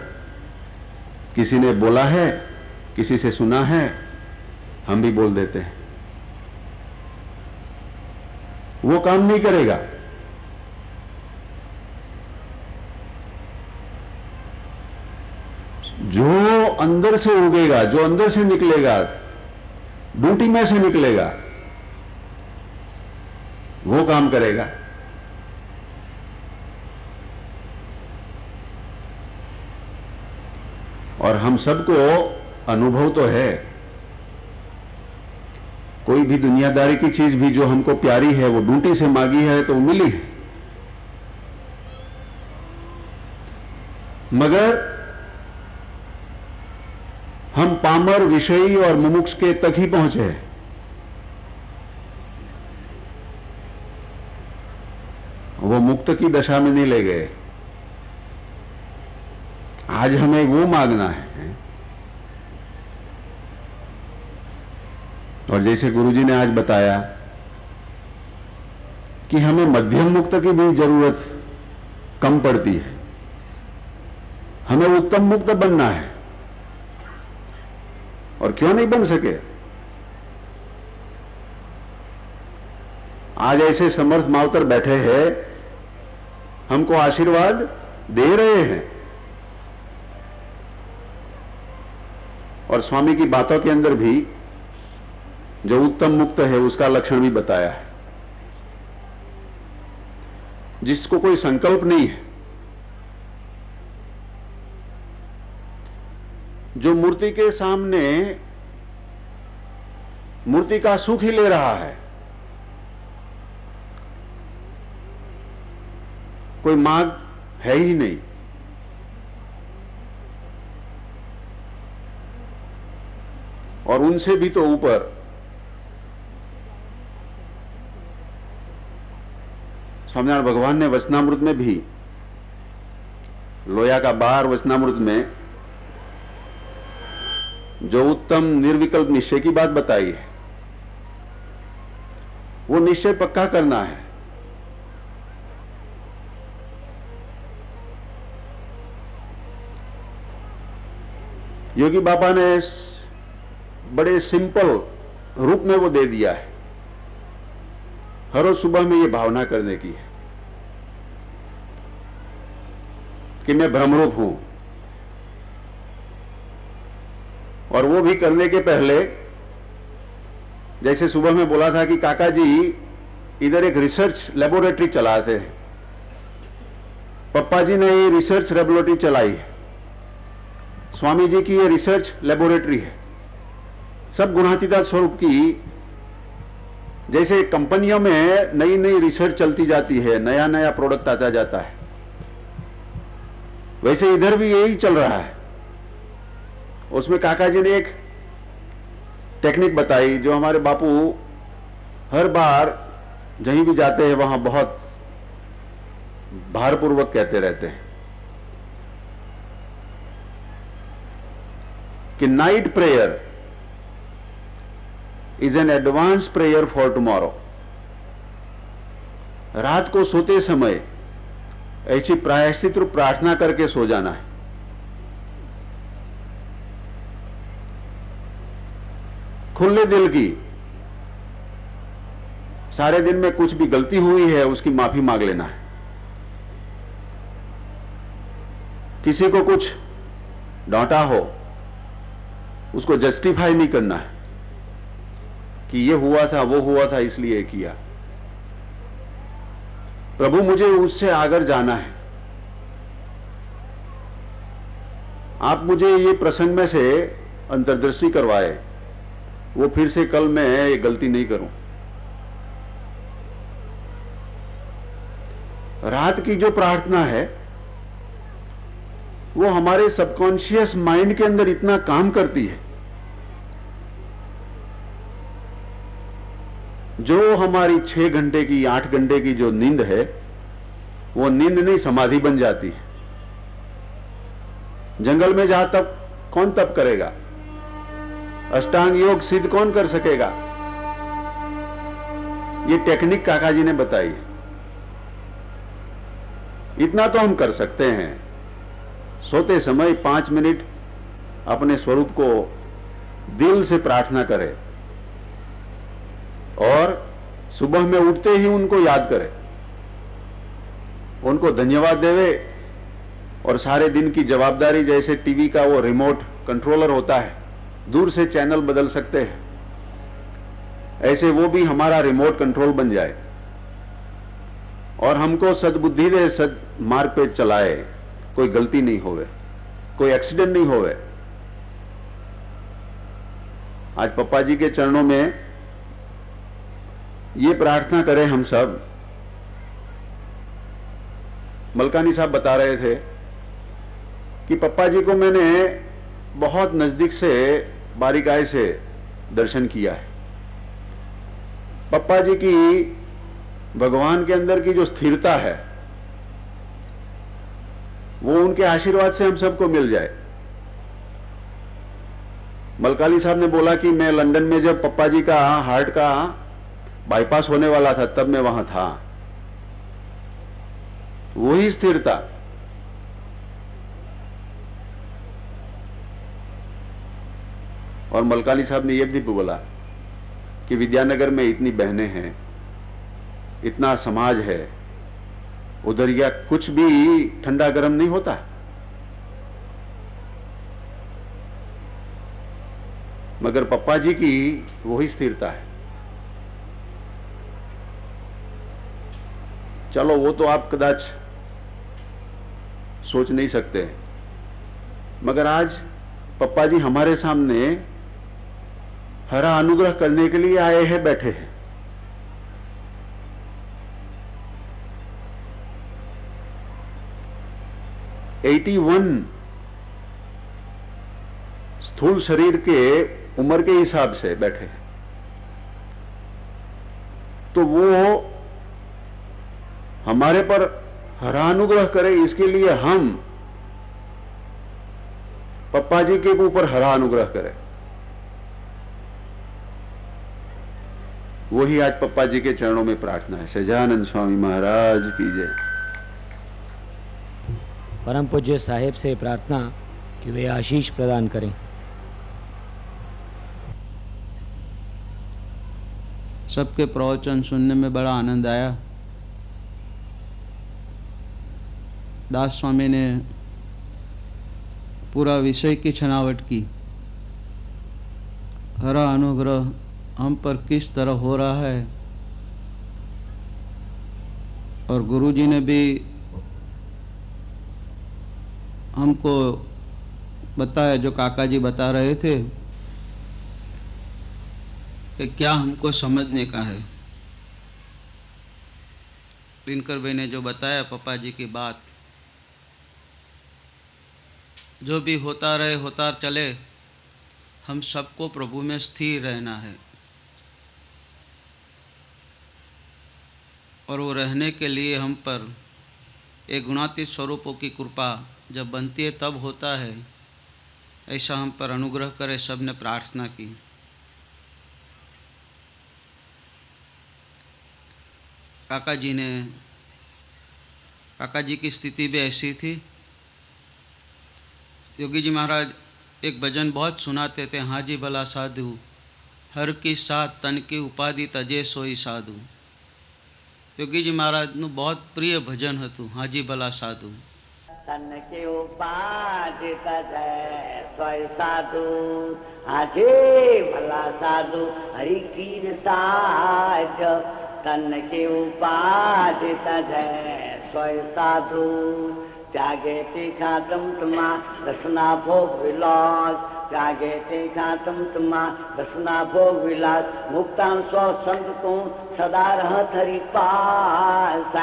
किसी ने बोला है, किसी से सुना है, हम भी बोल देते हैं। वो काम नहीं करेगा। जो अंदर से उगेगा, जो अंदर से निकलेगा, डूटी में से निकलेगा, वो काम करेगा। और हम सबको अनुभव तो है, कोई भी दुनियादारी की चीज भी जो हमको प्यारी है वो डूटी से मांगी है तो मिली है, मगर हम पामर, विषयी और मुमुक्ष के तक ही पहुंचे हैं। वो मुक्त की दशा में नहीं ले गए। आज हमें वो मांगना है। और जैसे गुरुजी ने आज बताया कि हमें मध्यम मुक्त की भी जरूरत कम पड़ती है, हमें उत्तम मुक्त बनना है। और क्यों नहीं बन सके? आज ऐसे समर्थ मावतर बैठे हैं, हमको आशीर्वाद दे रहे हैं। और स्वामी की बातों के अंदर भी जो उत्तम मुक्त है उसका लक्षण भी बताया है। जिसको कोई संकल्प नहीं है, जो मूर्ति के सामने मूर्ति का सुख ही ले रहा है, कोई मांग है ही नहीं, और उनसे भी तो ऊपर स्वामीनारायण भगवान ने वचनामृत में भी, लोया का बार वचनामृत में जो उत्तम निर्विकल्प निश्चय की बात बताई है, वो निश्चय पक्का करना है। योगी बाबा ने बड़े सिंपल रूप में वो दे दिया है। हर रोज सुबह में ये भावना करने की है कि मैं ब्रह्मरूप हूं, और वो भी करने के पहले, जैसे सुबह में बोला था कि काका जी इधर एक रिसर्च लेबोरेटरी चलाते हैं, पप्पा जी ने ये रिसर्च लेबोरेटरी चलाई है, स्वामी जी की ये रिसर्च लेबोरेटरी है। सब गुणातीत स्वरूप की, जैसे कंपनियों में नई नई रिसर्च चलती जाती है, नया नया प्रोडक्ट आता जाता है, वैसे इधर भी यही चल रहा है। उसमें काका जी ने एक टेक्निक बताई जो हमारे बापू हर बार जहीं भी जाते हैं वहां बहुत भारपूर्वक कहते रहते हैं कि night prayer is an advance prayer for tomorrow. रात को सोते समय ऐसी प्रायश्चित रूप प्रार्थना करके सो जाना है। खुले दिल की, सारे दिन में कुछ भी गलती हुई है उसकी माफी मांग लेना है। किसी को कुछ डांटा हो उसको जस्टिफाई नहीं करना है कि ये हुआ था, वो हुआ था, इसलिए किया। प्रभु मुझे उससे आगे जाना है, आप मुझे ये प्रसंग में से अंतर्दृष्टि करवाए, वो फिर से कल मैं ये गलती नहीं करूं। रात की जो प्रार्थना है वो हमारे सबकॉन्शियस माइंड के अंदर इतना काम करती है, जो हमारी 6 घंटे की 8 घंटे की जो नींद है वो नींद नहीं समाधि बन जाती है। जंगल में जहां तप कौन तप करेगा? अष्टांग योग सिद्ध कौन कर सकेगा? ये टेक्निक काका जी ने बताई है। इतना तो हम कर सकते हैं, सोते समय 5 मिनट अपने स्वरूप को दिल से प्रार्थना करें और सुबह में उठते ही उनको याद करें, उनको धन्यवाद देवे और सारे दिन की जवाबदारी, जैसे टीवी का वो रिमोट कंट्रोलर होता है, दूर से चैनल बदल सकते हैं, ऐसे वो भी हमारा रिमोट कंट्रोल बन जाए और हमको सद्बुद्धि दे, सद मार्ग पे चलाए, कोई गलती नहीं होवे, कोई एक्सीडेंट नहीं होवे। आज पप्पा जी के चरणों में ये प्रार्थना करें हम सब। मलकानी साहब बता रहे थे कि पप्पा जी को मैंने बहुत नजदीक से, बारीकाई से दर्शन किया है। पप्पा जी की भगवान के अंदर की जो स्थिरता है वो उनके आशीर्वाद से हम सबको मिल जाए। मलकाली साहब ने बोला कि मैं लंदन में जब पप्पा जी का हार्ट का बाईपास होने वाला था तब मैं वहां था। वही स्थिरता और मलकाली साहब ने यह भी बोला कि विद्यानगर में इतनी बहनें हैं, इतना समाज है, उधर या कुछ भी ठंडा गर्म नहीं होता। मगर पप्पा जी की वही स्थिरता है। चलो वो तो आप कदाच सोच नहीं सकते, मगर आज पप्पा जी हमारे सामने हरा अनुग्रह करने के लिए आए हैं, बैठे हैं। स्थूल शरीर के उम्र के हिसाब से बैठे हैं, तो वो हमारे पर हरा अनुग्रह करे, इसके लिए हम पप्पा जी के ऊपर हरा अनुग्रह करें। वही आज पप्पा जी के चरणों में प्रार्थना है। सजानंद स्वामी महाराज की जय। परम पूज्य साहेब से प्रार्थना कि वे आशीष प्रदान करें। सबके प्रवचन सुनने में बड़ा आनंद आया। दास स्वामी ने पूरा विषय की छनावट की। हरा अनुग्रह हम पर किस तरह हो रहा है, और गुरु जी ने भी हमको बताया, जो काका जी बता रहे थे कि क्या हमको समझने का है। दिनकर भाई ने जो बताया पप्पा जी की बात, जो भी होता रहे होता चले, हम सबको प्रभु में स्थिर रहना है। और वो रहने के लिए हम पर एक गुणातीत स्वरूपों की कृपा जब बनती है तब होता है। ऐसा हम पर अनुग्रह करे, सब ने प्रार्थना की। काका जी की स्थिति भी ऐसी थी। योगी जी महाराज एक भजन बहुत सुनाते थे, हाँ जी भला साधु हर की साथ तन की उपाधि तजे सोई साधु। योगी जी महाराज नु बहुत प्रिय भजन हतु, हाँ जी भला साधु। तन के उपाधि तजे सोई साधु, हाँ जी भला साधु हरि की साज। तन के उपाधि तजे सोई साधु, त्यागे तीखा तुमा रसना भोग विलास। त्यागे तीखा तुमा रसना भोग विलास। मुक्तान स्व संत को सदा रहत हरि पास।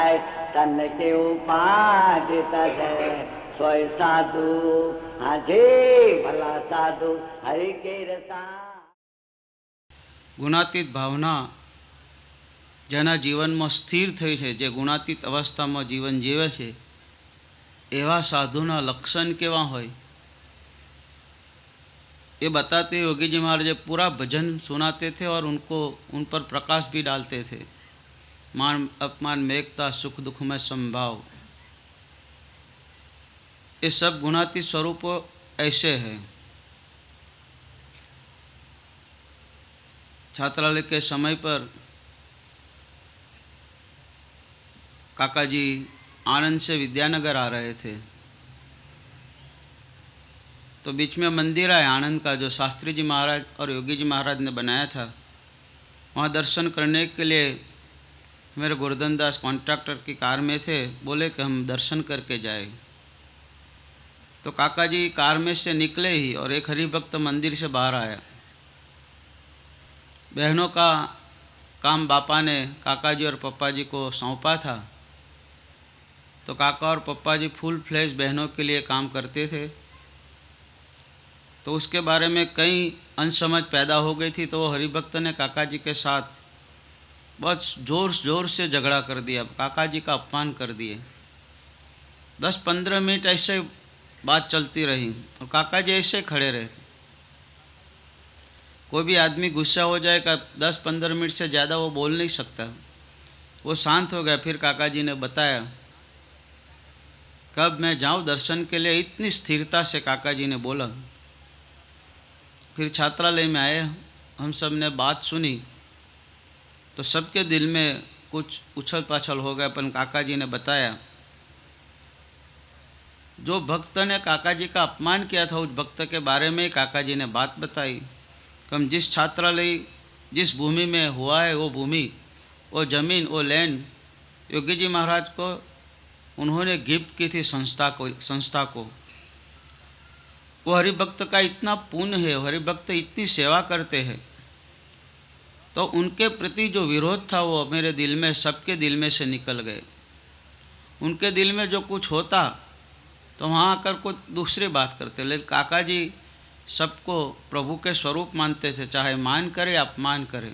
तन के उपाधि तजे सोई साधु, हाँ जी भला साधु हरि के रसा। गुणातीत भावना જેના જીવનમાં સ્થિર થઈ છે, જે ગુણાતીત અવસ્થામાં જીવન જીવે છે, એવા સાધુના લક્ષણ કેવા હોય ये बताते योगी जी महाराज पूरा भजन सुनाते थे और उन पर प्रकाश भी डालते थे। मान अपमान में एकता, सुख दुख में समभाव। ये सब गुणातीत स्वरूप ऐसे हैं। छात्रालय के समय पर काका जी आनंद से विद्यानगर आ रहे थे, तो बीच में मंदिर है आनंद का, जो शास्त्री जी महाराज और योगी जी महाराज ने बनाया था। वहाँ दर्शन करने के लिए मेरे गोवर्धन दास कॉन्ट्रैक्टर की कार में थे, बोले कि हम दर्शन करके जाए। तो काका जी कार में से निकले ही और एक हरिभक्त मंदिर से बाहर आया। बहनों का काम बापा ने काका जी और पप्पा जी को सौंपा था, तो काका और पप्पा जी फुल फ्लैश बहनों के लिए काम करते थे। तो उसके बारे में कई अनसमझ पैदा हो गई थी, तो वो हरिभक्त ने काका जी के साथ बहुत जोर से झगड़ा कर दिया, काका जी का अपमान कर दिए। 10-15 मिनट ऐसे बात चलती रही और काका जी ऐसे खड़े रहे। कोई भी आदमी गुस्सा हो जाएगा 10-15 मिनट से ज़्यादा वो बोल नहीं सकता। वो शांत हो गया। फिर काका जी ने बताया, कब मैं जाऊं दर्शन के लिए, इतनी स्थिरता से काका जी ने बोला। फिर छात्रालय में आए, हम सब ने बात सुनी, तो सबके दिल में कुछ उछल पाछल हो गया। पर काका जी ने बताया, जो भक्त ने काका जी का अपमान किया था उस भक्त के बारे में काका जी ने बात बताई। हम जिस छात्रालय जिस भूमि में हुआ है, वो भूमि, वो ज़मीन, वो लैंड योगी जी महाराज को उन्होंने गिफ्ट की थी संस्था को। वो हरिभक्त का इतना पुण्य है, हरिभक्त इतनी सेवा करते हैं, तो उनके प्रति जो विरोध था वो मेरे दिल में, सबके दिल में से निकल गए। उनके दिल में जो कुछ होता तो वहाँ आकर कुछ दूसरी बात करते, लेकिन काका जी सबको प्रभु के स्वरूप मानते थे, चाहे मान करे अपमान करे।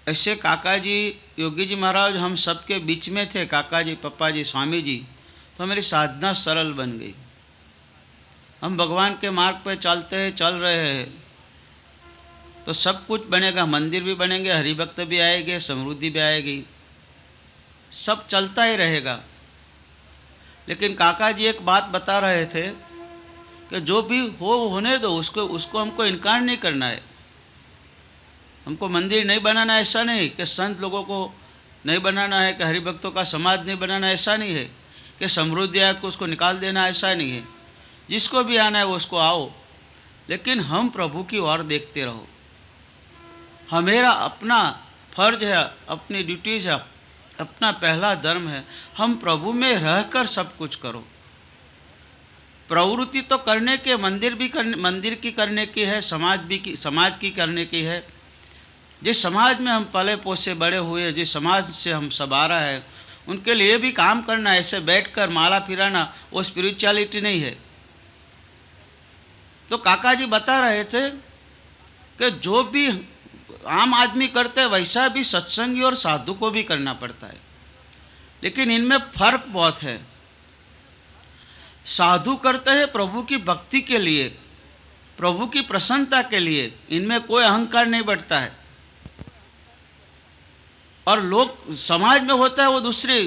ऐसे काका जी, योगी जी महाराज हम सबके बीच में थे, काका जी, पप्पा जी, स्वामी जी, तो मेरी साधना सरल बन गई। हम भगवान के मार्ग पे चल रहे हैं तो सब कुछ बनेगा, मंदिर भी बनेंगे, हरिभक्त भी आएंगे, समृद्धि भी आएगी, सब चलता ही रहेगा। लेकिन काका जी एक बात बता रहे थे कि जो भी हो होने दो, उसको हमको इनकार नहीं करना है। हमको मंदिर नहीं बनाना, ऐसा नहीं कि संत लोगों को नहीं बनाना है, कि हरिभक्तों का समाज नहीं बनाना, ऐसा नहीं है कि समृद्धि आयत को उसको निकाल देना, ऐसा नहीं है। जिसको भी आना है वो उसको आओ, लेकिन हम प्रभु की ओर देखते रहो। हमेरा अपना फर्ज है, अपनी ड्यूटीज है, अपना पहला धर्म है, हम प्रभु में रहकर सब कुछ करो। प्रवृत्ति तो करने के मंदिर की करने की है, समाज की करने की है। जिस समाज में हम पले पोसे बड़े हुए, जिस समाज से हम सब आ रहा है, उनके लिए भी काम करना। ऐसे बैठकर माला फिराना वो स्पिरिचुअलिटी नहीं है। तो काका जी बता रहे थे कि जो भी आम आदमी करते हैं वैसा भी सत्संगी और साधु को भी करना पड़ता है, लेकिन इनमें फर्क बहुत है। साधु करते हैं प्रभु की भक्ति के लिए, प्रभु की प्रसन्नता के लिए, इनमें कोई अहंकार नहीं बढ़ता है। और लोग समाज में होता है वो दूसरे,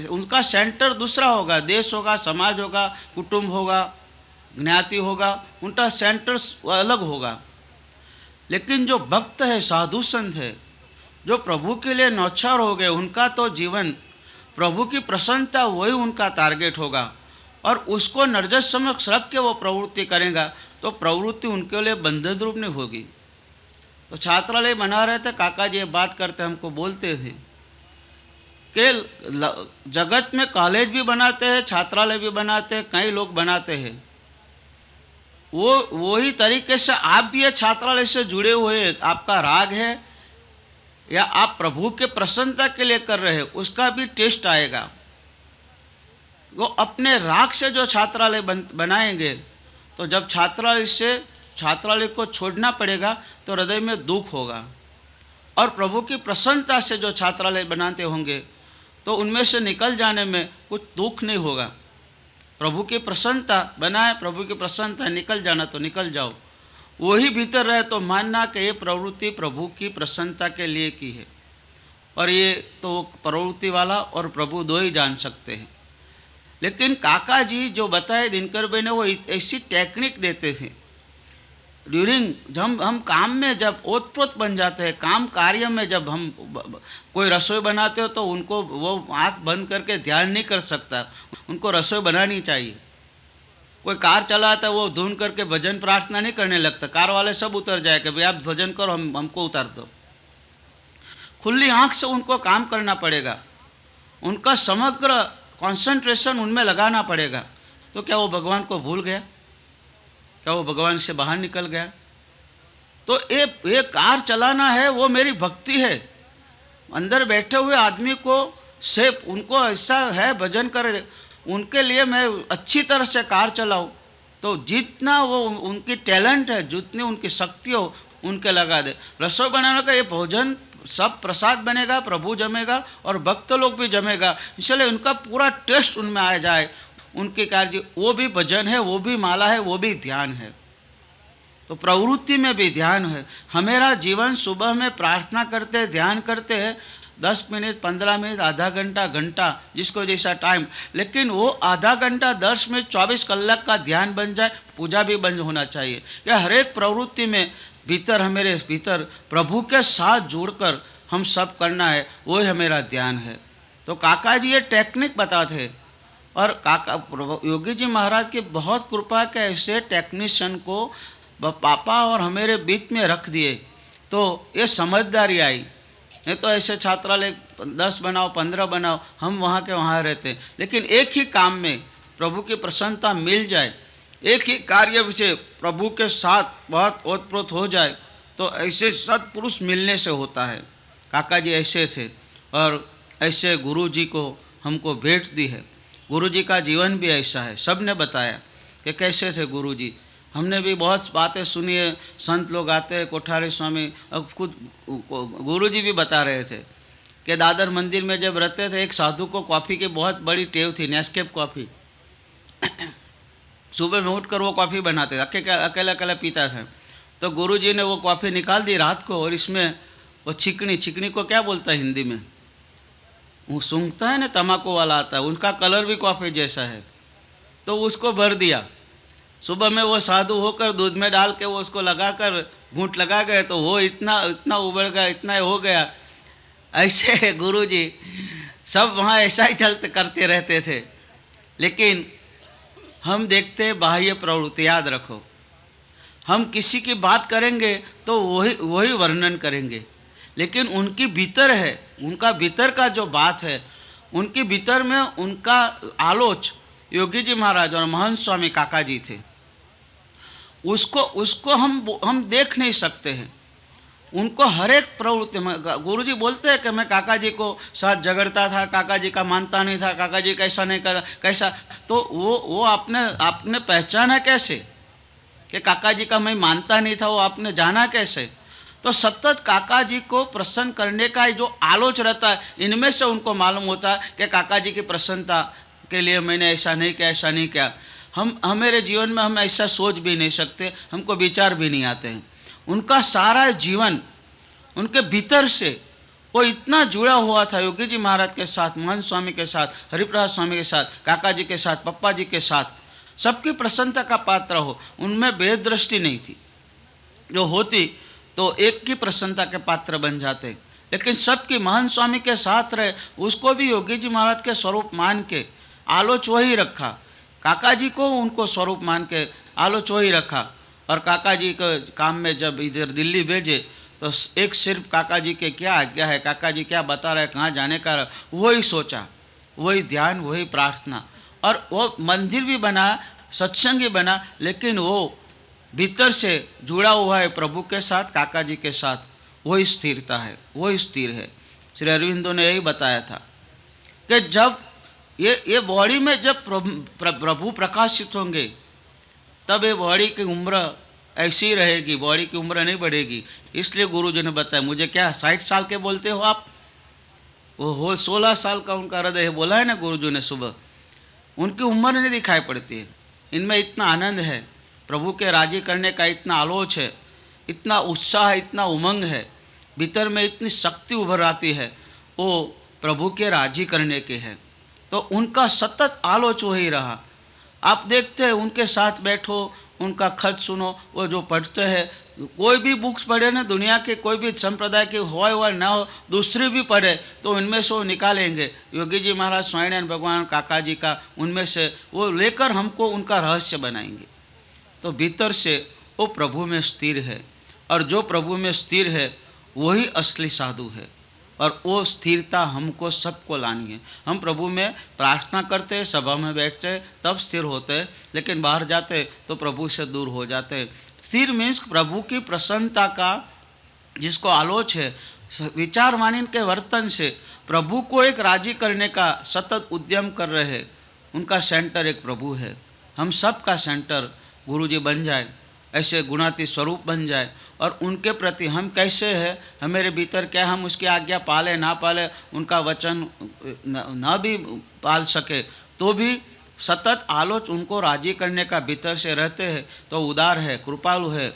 उनका सेंटर दूसरा होगा, देश होगा, समाज होगा, कुटुंब होगा, ज्ञाति होगा, उनका सेंटर अलग होगा। लेकिन जो भक्त है, साधु संत है, जो प्रभु के लिए नौछार हो गए, उनका तो जीवन प्रभु की प्रसन्नता वही उनका टारगेट होगा। और उसको नजर समक्ष रख के वो प्रवृत्ति करेगा, तो प्रवृत्ति उनके लिए बंधन रूप नहीं होगी। तो छात्रालय बना रहे थे, काका जी ये बात करते हमको बोलते थे कि जगत में कॉलेज भी बनाते हैं, छात्रालय भी बनाते हैं, कई लोग बनाते हैं। वही तरीके से आप भी ये छात्रालय से जुड़े हुए, आपका राग है या आप प्रभु के प्रसन्नता के लिए कर रहे हैं, उसका भी टेस्ट आएगा। वो अपने राग से जो छात्रालय बनाएंगे, तो जब छात्रालय को छोड़ना पड़ेगा तो हृदय में दुख होगा। और प्रभु की प्रसन्नता से जो छात्रालय बनाते होंगे तो उनमें से निकल जाने में कुछ दुख नहीं होगा। प्रभु की प्रसन्नता बनाए, प्रभु की प्रसन्नता निकल जाना तो निकल जाओ, वही भीतर रहे तो मानना कि ये प्रवृत्ति प्रभु की प्रसन्नता के लिए की है। और ये तो प्रवृत्ति वाला और प्रभु दो ही जान सकते हैं। लेकिन काका जी जो बताए दिनकर भाई ने, वो ऐसी टेक्निक देते थे ड्यूरिंग जब हम काम में जब ओतप्रोत बन जाते हैं, काम कार्य में जब हम कोई रसोई बनाते हो तो उनको वो आँख बंद करके ध्यान नहीं कर सकता, उनको रसोई बनानी चाहिए। कोई कार चलाता है वो धुन करके भजन प्रार्थना नहीं करने लगता, कार वाले सब उतर जाए कि भाई आप भजन करो, हमको उतार दो। खुली आँख से उनको काम करना पड़ेगा, उनका समग्र कंसंट्रेशन उनमें लगाना पड़ेगा। तो क्या वो भगवान को भूल गया? क्या वो भगवान से बाहर निकल गया? तो ये कार चलाना है वो मेरी भक्ति है। अंदर बैठे हुए आदमी को सिर्फ उनको ऐसा है भजन करे, उनके लिए मैं अच्छी तरह से कार चलाऊं, तो जितना वो उनकी टैलेंट है, जितनी उनकी शक्ति हो उनके लगा दे। रसोई बनाने का ये भोजन सब प्रसाद बनेगा, प्रभु जमेगा और भक्त लोग भी जमेगा, इसलिए उनका पूरा टेस्ट उनमें आ जाए। उनके कार्य वो भी भजन है, वो भी माला है, वो भी ध्यान है। तो प्रवृत्ति में भी ध्यान है। हमारा जीवन सुबह में प्रार्थना करते हैं, ध्यान करते हैं, 10 मिनट 15 मिनट आधा घंटा घंटा जिसको जैसा टाइम, लेकिन वो आधा घंटा 10 मिनट 24 कलाक का ध्यान बन जाए, पूजा भी बन होना चाहिए। या हर एक प्रवृत्ति में भीतर हमारे भीतर प्रभु के साथ जुड़कर हम सब करना है, वो ही हमारा ध्यान है। तो काका जी ये टेक्निक बताते हैं, और काका योगी जी महाराज की बहुत कृपा के ऐसे टेक्नीशियन को पापा और हमारे बीच में रख दिए, तो ये समझदारी आई। नहीं तो ऐसे छात्रालय 10 बनाओ 15 बनाओ, हम वहाँ के वहाँ रहते। लेकिन एक ही काम में प्रभु की प्रसन्नता मिल जाए, एक ही कार्य से प्रभु के साथ बहुत ओतप्रोत हो जाए, तो ऐसे सत्पुरुष मिलने से होता है। काका जी ऐसे थे, और ऐसे गुरु जी को हमको भेंट दी है। गुरु जी का जीवन भी ऐसा है, सब ने बताया कि कैसे थे गुरु जी। हमने भी बहुत बातें सुनी है, संत लोग आते हैं, कोठारी स्वामी, अब खुद गुरु जी भी बता रहे थे कि दादर मंदिर में जब रहते थे, एक साधु को कॉफ़ी की बहुत बड़ी टेव थी, नेस्केफ कॉफ़ी। सुबह में उठ कर वो कॉफ़ी बनाते थे, अकेला अकेला पीता था। तो गुरु जी ने वो कॉफ़ी निकाल दी रात को, और इसमें वो छिकनी को क्या बोलता है हिंदी में, वो सूंघता है ना, तम्बाकू वाला आता है, उनका कलर भी कॉफ़ी जैसा है, तो उसको भर दिया। सुबह में वो साधु होकर दूध में डाल के वो उसको लगाकर घूंट लगा गए, तो वो इतना उबड़ गया, इतना हो गया। ऐसे गुरु जी सब वहाँ ऐसा ही चलते करते रहते थे। लेकिन हम देखते बाह्य प्रवृत्ति, याद रखो, हम किसी की बात करेंगे तो वही वर्णन करेंगे, लेकिन उनकी भीतर है, उनका भीतर का जो बात है, उनके भीतर में उनका आलोच योगी जी महाराज और महंत स्वामी काका जी थे, उसको हम देख नहीं सकते हैं। उनको हर एक प्रवृत्ति में गुरु जी बोलते हैं कि मैं काका जी को साथ झगड़ता था, काका जी का मानता नहीं था, काका जी कैसा नहीं कर कैसा, तो वो आपने पहचाना कैसे कि काका जी का मैं मानता नहीं था, वो आपने जाना कैसे? तो सतत काका जी को प्रसन्न करने का जो आलोच रहता है, इनमें से उनको मालूम होता है कि काका जी की प्रसन्नता के लिए मैंने ऐसा नहीं किया, ऐसा नहीं किया। हमारे जीवन में हम ऐसा सोच भी नहीं सकते, हमको विचार भी नहीं आते हैं। उनका सारा जीवन उनके भीतर से वो इतना जुड़ा हुआ था योगी जी महाराज के साथ, महंत स्वामी के साथ, हरिप्रसाद स्वामी के साथ, काका जी के साथ, पप्पा जी के साथ, सबकी प्रसन्नता का पात्र हो। उनमें भेद दृष्टि नहीं थी, जो होती तो एक की प्रसन्नता के पात्र बन जाते, लेकिन सबकी महंत स्वामी के साथ रहे, उसको भी योगी जी महाराज के स्वरूप मान के आलोच वही रखा, काका जी को उनको स्वरूप मान के आलोच वही रखा। और काका जी के काम में जब इधर दिल्ली भेजे तो एक सिर्फ काका जी के क्या आज्ञा है, काका जी क्या बता रहे, कहाँ जाने का, वही सोचा, वही ध्यान, वही प्रार्थना। और वो मंदिर भी बना, सत्संग भी बना, लेकिन वो भीतर से जुड़ा हुआ है प्रभु के साथ, काका जी के साथ, वही स्थिरता है, वही स्थिर है। श्री अरविंदो ने यही बताया था कि जब ये बॉडी में जब प्रभु प्रकाशित होंगे, तब ये बॉडी की उम्र ऐसी ही रहेगी, बॉडी की उम्र नहीं बढ़ेगी। इसलिए गुरु जी ने बताया, मुझे क्या 60 साल के बोलते हो आप, वो हो 16 साल का उनका हृदय है, बोला है ना गुरु जी ने सुबह। उनकी उम्र नहीं दिखाई पड़ती है, इनमें इतना आनंद है, प्रभु के राजी करने का इतना आलोच है, इतना उत्साह है, इतना उमंग है, भीतर में इतनी शक्ति उभर आती है, वो प्रभु के राजी करने के है। तो उनका सतत आलोच हो ही रहा। आप देखते हैं उनके साथ बैठो, उनका खत सुनो, वो जो पढ़ते हैं, कोई भी बुक्स पढ़े ना, दुनिया के कोई भी संप्रदाय के हो ना हो, दूसरी भी पढ़े तो उनमें से वो निकालेंगे। योगी जी महाराज, स्वामीनारायण भगवान, काका जी का, उनमें से वो लेकर हमको उनका रहस्य बनाएंगे। तो भीतर से वो प्रभु में स्थिर है, और जो प्रभु में स्थिर है वही असली साधु है। और वो स्थिरता हमको सबको लानी है। हम प्रभु में प्रार्थना करते हैं, सभा में बैठते हैं, तब स्थिर होते हैं, लेकिन बाहर जाते तो प्रभु से दूर हो जाते हैं। स्थिर मीन्स प्रभु की प्रसन्नता का जिसको आलोच है, विचारवाणी के वर्तन से प्रभु को एक राजी करने का सतत उद्यम कर रहे हैं। उनका सेंटर एक प्रभु है। हम सब का सेंटर गुरु जी बन जाए, ऐसे गुणातीत स्वरूप बन जाए, और उनके प्रति हम कैसे हैं, हमारे भीतर क्या, हम उसकी आज्ञा पाले ना पाले, उनका वचन न भी पाल सके तो भी सतत आलोच उनको राजी करने का भीतर से रहते हैं, तो उदार है, कृपालु है,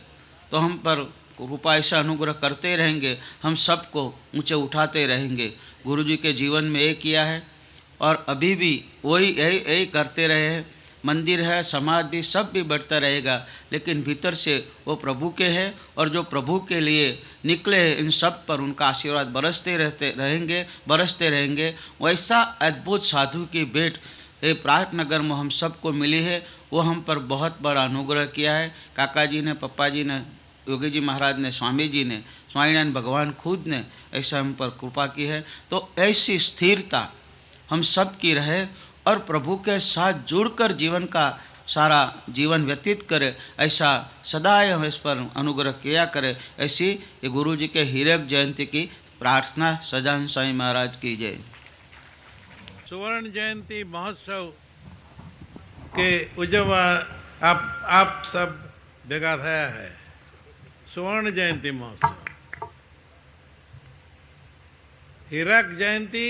तो हम पर कृपा ऐसा अनुग्रह करते रहेंगे, हम सबको ऊंचे उठाते रहेंगे। गुरु जी के जीवन में ये किया है और अभी भी वही यही करते रहे हैं। मंदिर है, समाज भी, सब भी बढ़ता रहेगा, लेकिन भीतर से वो प्रभु के हैं, और जो प्रभु के लिए निकले हैं, इन सब पर उनका आशीर्वाद बरसते रहेंगे। वैसा अद्भुत साधु की भेंट ये प्राटनगर में हम सबको मिली है। वो हम पर बहुत बड़ा अनुग्रह किया है। काका जी ने, पप्पा जी ने, योगी जी महाराज ने, स्वामी जी ने, स्वामीनारायण भगवान खुद ने ऐसा हम पर कृपा की है। तो ऐसी स्थिरता हम सब की रहे, और प्रभु के साथ जुड़कर जीवन का सारा जीवन व्यतीत करे, ऐसा सदाएं हम इस पर अनुग्रह किया करे। ऐसी ये गुरु जी के हीरक जयंती की प्रार्थना सजान स्वामी महाराज की जय। सुवर्ण जयंती महोत्सव के उजवा आप सब भेगा थया है। सुवर्ण जयंती महोत्सव, हीरक जयंती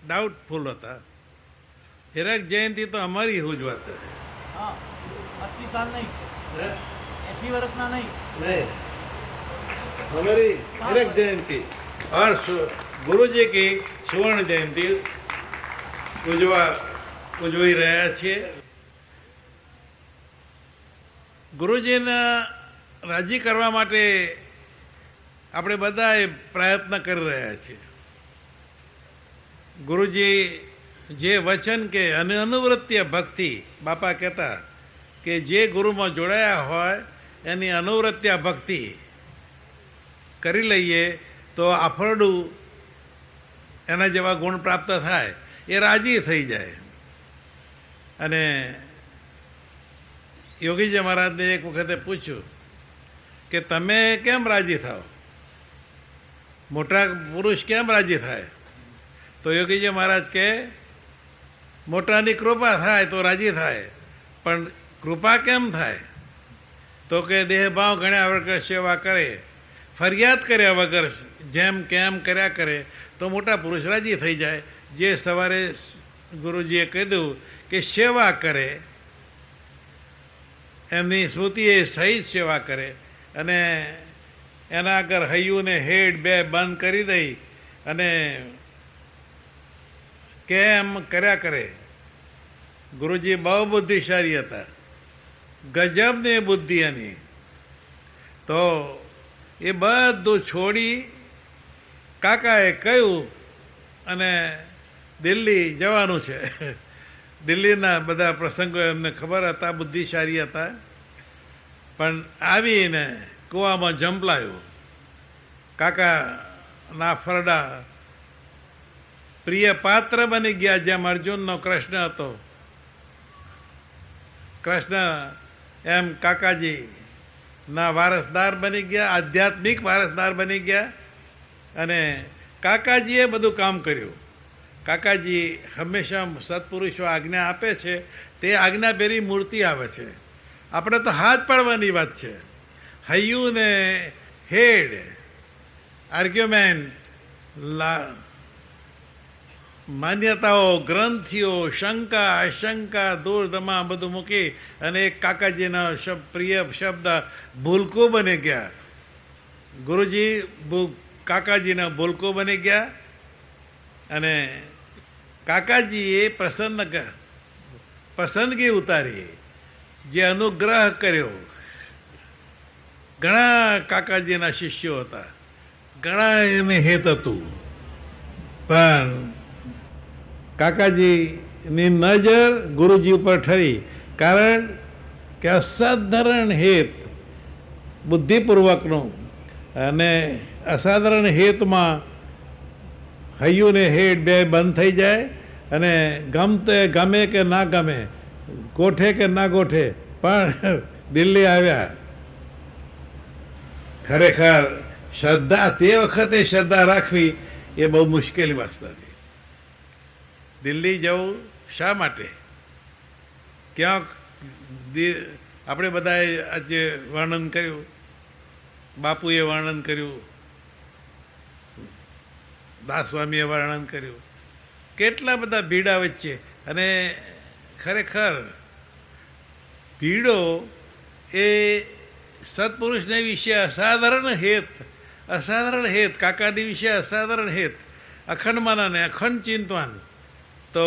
डाउटफुल होता। हीरक जयंती तो हमारी उजवात है। हाँ, 80 साल नहीं, 80 वर्ष ना नहीं, हमारी हीरक जयंती और गुरु जी की सुवर्ण जयंती ઉજવી રહ્યા છીએ। ગુરુજીને રાજી કરવા માટે આપણે બધાએ પ્રયત્ન કરી રહ્યા છીએ। ગુરુજી જે વચન કે અને અનુવૃત્તિય ભક્તિ, બાપા કહેતા કે જે ગુરુમાં જોડાયા હોય એની અનુવૃત્તિય ભક્તિ કરી લઈએ તો આફરડું એના જેવા ગુણ પ્રાપ્ત થાય, એ રાજી થઈ જાય। અને યોગીજી મહારાજને એક વખતે પૂછ્યું કે તમે કેમ રાજી થાઓ, મોટા પુરુષ કેમ રાજી થાય? તો યોગીજી મહારાજ કે મોટાની કૃપા થાય તો રાજી થાય, પણ કૃપા કેમ થાય? તો કે દેહભાવ ગણ્યા વગર સેવા કરે, ફરિયાદ કર્યા વગર જેમ કેમ કર્યા કરે તો મોટા પુરુષ રાજી થઈ જાય। જે સવારે ગુરુજીએ કીધું કે સેવા કરે, એમની સ્મૃતિએ સહિત સેવા કરે, અને એના આગળ હૈયું ને હેડ બે બંધ કરી દઈ અને કેમ કર્યા કરે। ગુરુજી બહુ બુદ્ધિશાળી હતા, ગજબની બુદ્ધિ એની। તો એ બધું છોડી કાકાએ કહ્યું અને દિલ્હી જવાનું છે। દિલ્હીના બધા પ્રસંગો એમને ખબર હતા, બુદ્ધિશાળી હતા, પણ આવીને કૂવામાં ઝંપલાયું। કાકાના ફરડા પ્રિય પાત્ર બની ગયા, જેમ અર્જુનનો કૃષ્ણ હતો, કૃષ્ણ એમ કાકાજીના વારસદાર બની ગયા, આધ્યાત્મિક વારસદાર બની ગયા। અને કાકાજીએ બધું કામ કર્યું। કાકાજી હંમેશા સત્પુરુષો આજ્ઞા આપે છે, તે આજ્ઞાભેરી મૂર્તિ આવે છે। આપણે તો હાથ પાડવાની વાત છે। હૈયું ને હેડ આર્ગ્યુમેન્ટ, માન્યતાઓ, ગ્રંથિઓ, શંકા અશંકા, દૂરદમા બધું મૂકી અને એક કાકાજીના પ્રિય શબ્દ ભૂલકો બની ગયા। ગુરુજી કાકાજીના ભૂલકો બની ગયા અને કાકાજીએ પસંદગી ઉતારી, જે અનુગ્રહ કર્યો. ઘણા કાકાજીના શિષ્યો હતા, ઘણા એને હેત હતું, પણ કાકાજીની નજર ગુરુજી ઉપર ઠરી. કારણ કે અસાધારણ હેત બુદ્ધિપૂર્વકનું, અને અસાધારણ હેતમાં હૈયું ને હેડ બે બંધ થઈ જાય, અને ગમે કે ના ગમે, ગોઠે કે ના ગોઠે, પણ દિલ્હી આવ્યા. ખરેખર શ્રદ્ધા, તે વખતે શ્રદ્ધા રાખવી એ બહુ મુશ્કેલી વસ્તુ હતી. દિલ્હી જવું શા માટે? ક્યાંક આપણે બધાએ આજે વર્ણન કર્યું, બાપુએ વર્ણન કર્યું, દાસસ્વામીએ વર્ણન કર્યું, કેટલા બધા ભીડા વચ્ચે. અને ખરેખર ભીડો એ સત્પુરુષને વિશે અસાધારણ હેત, કાકાની વિશે અસાધારણ હેત, અખંડમાનાને અખંડ ચિંતવાન. તો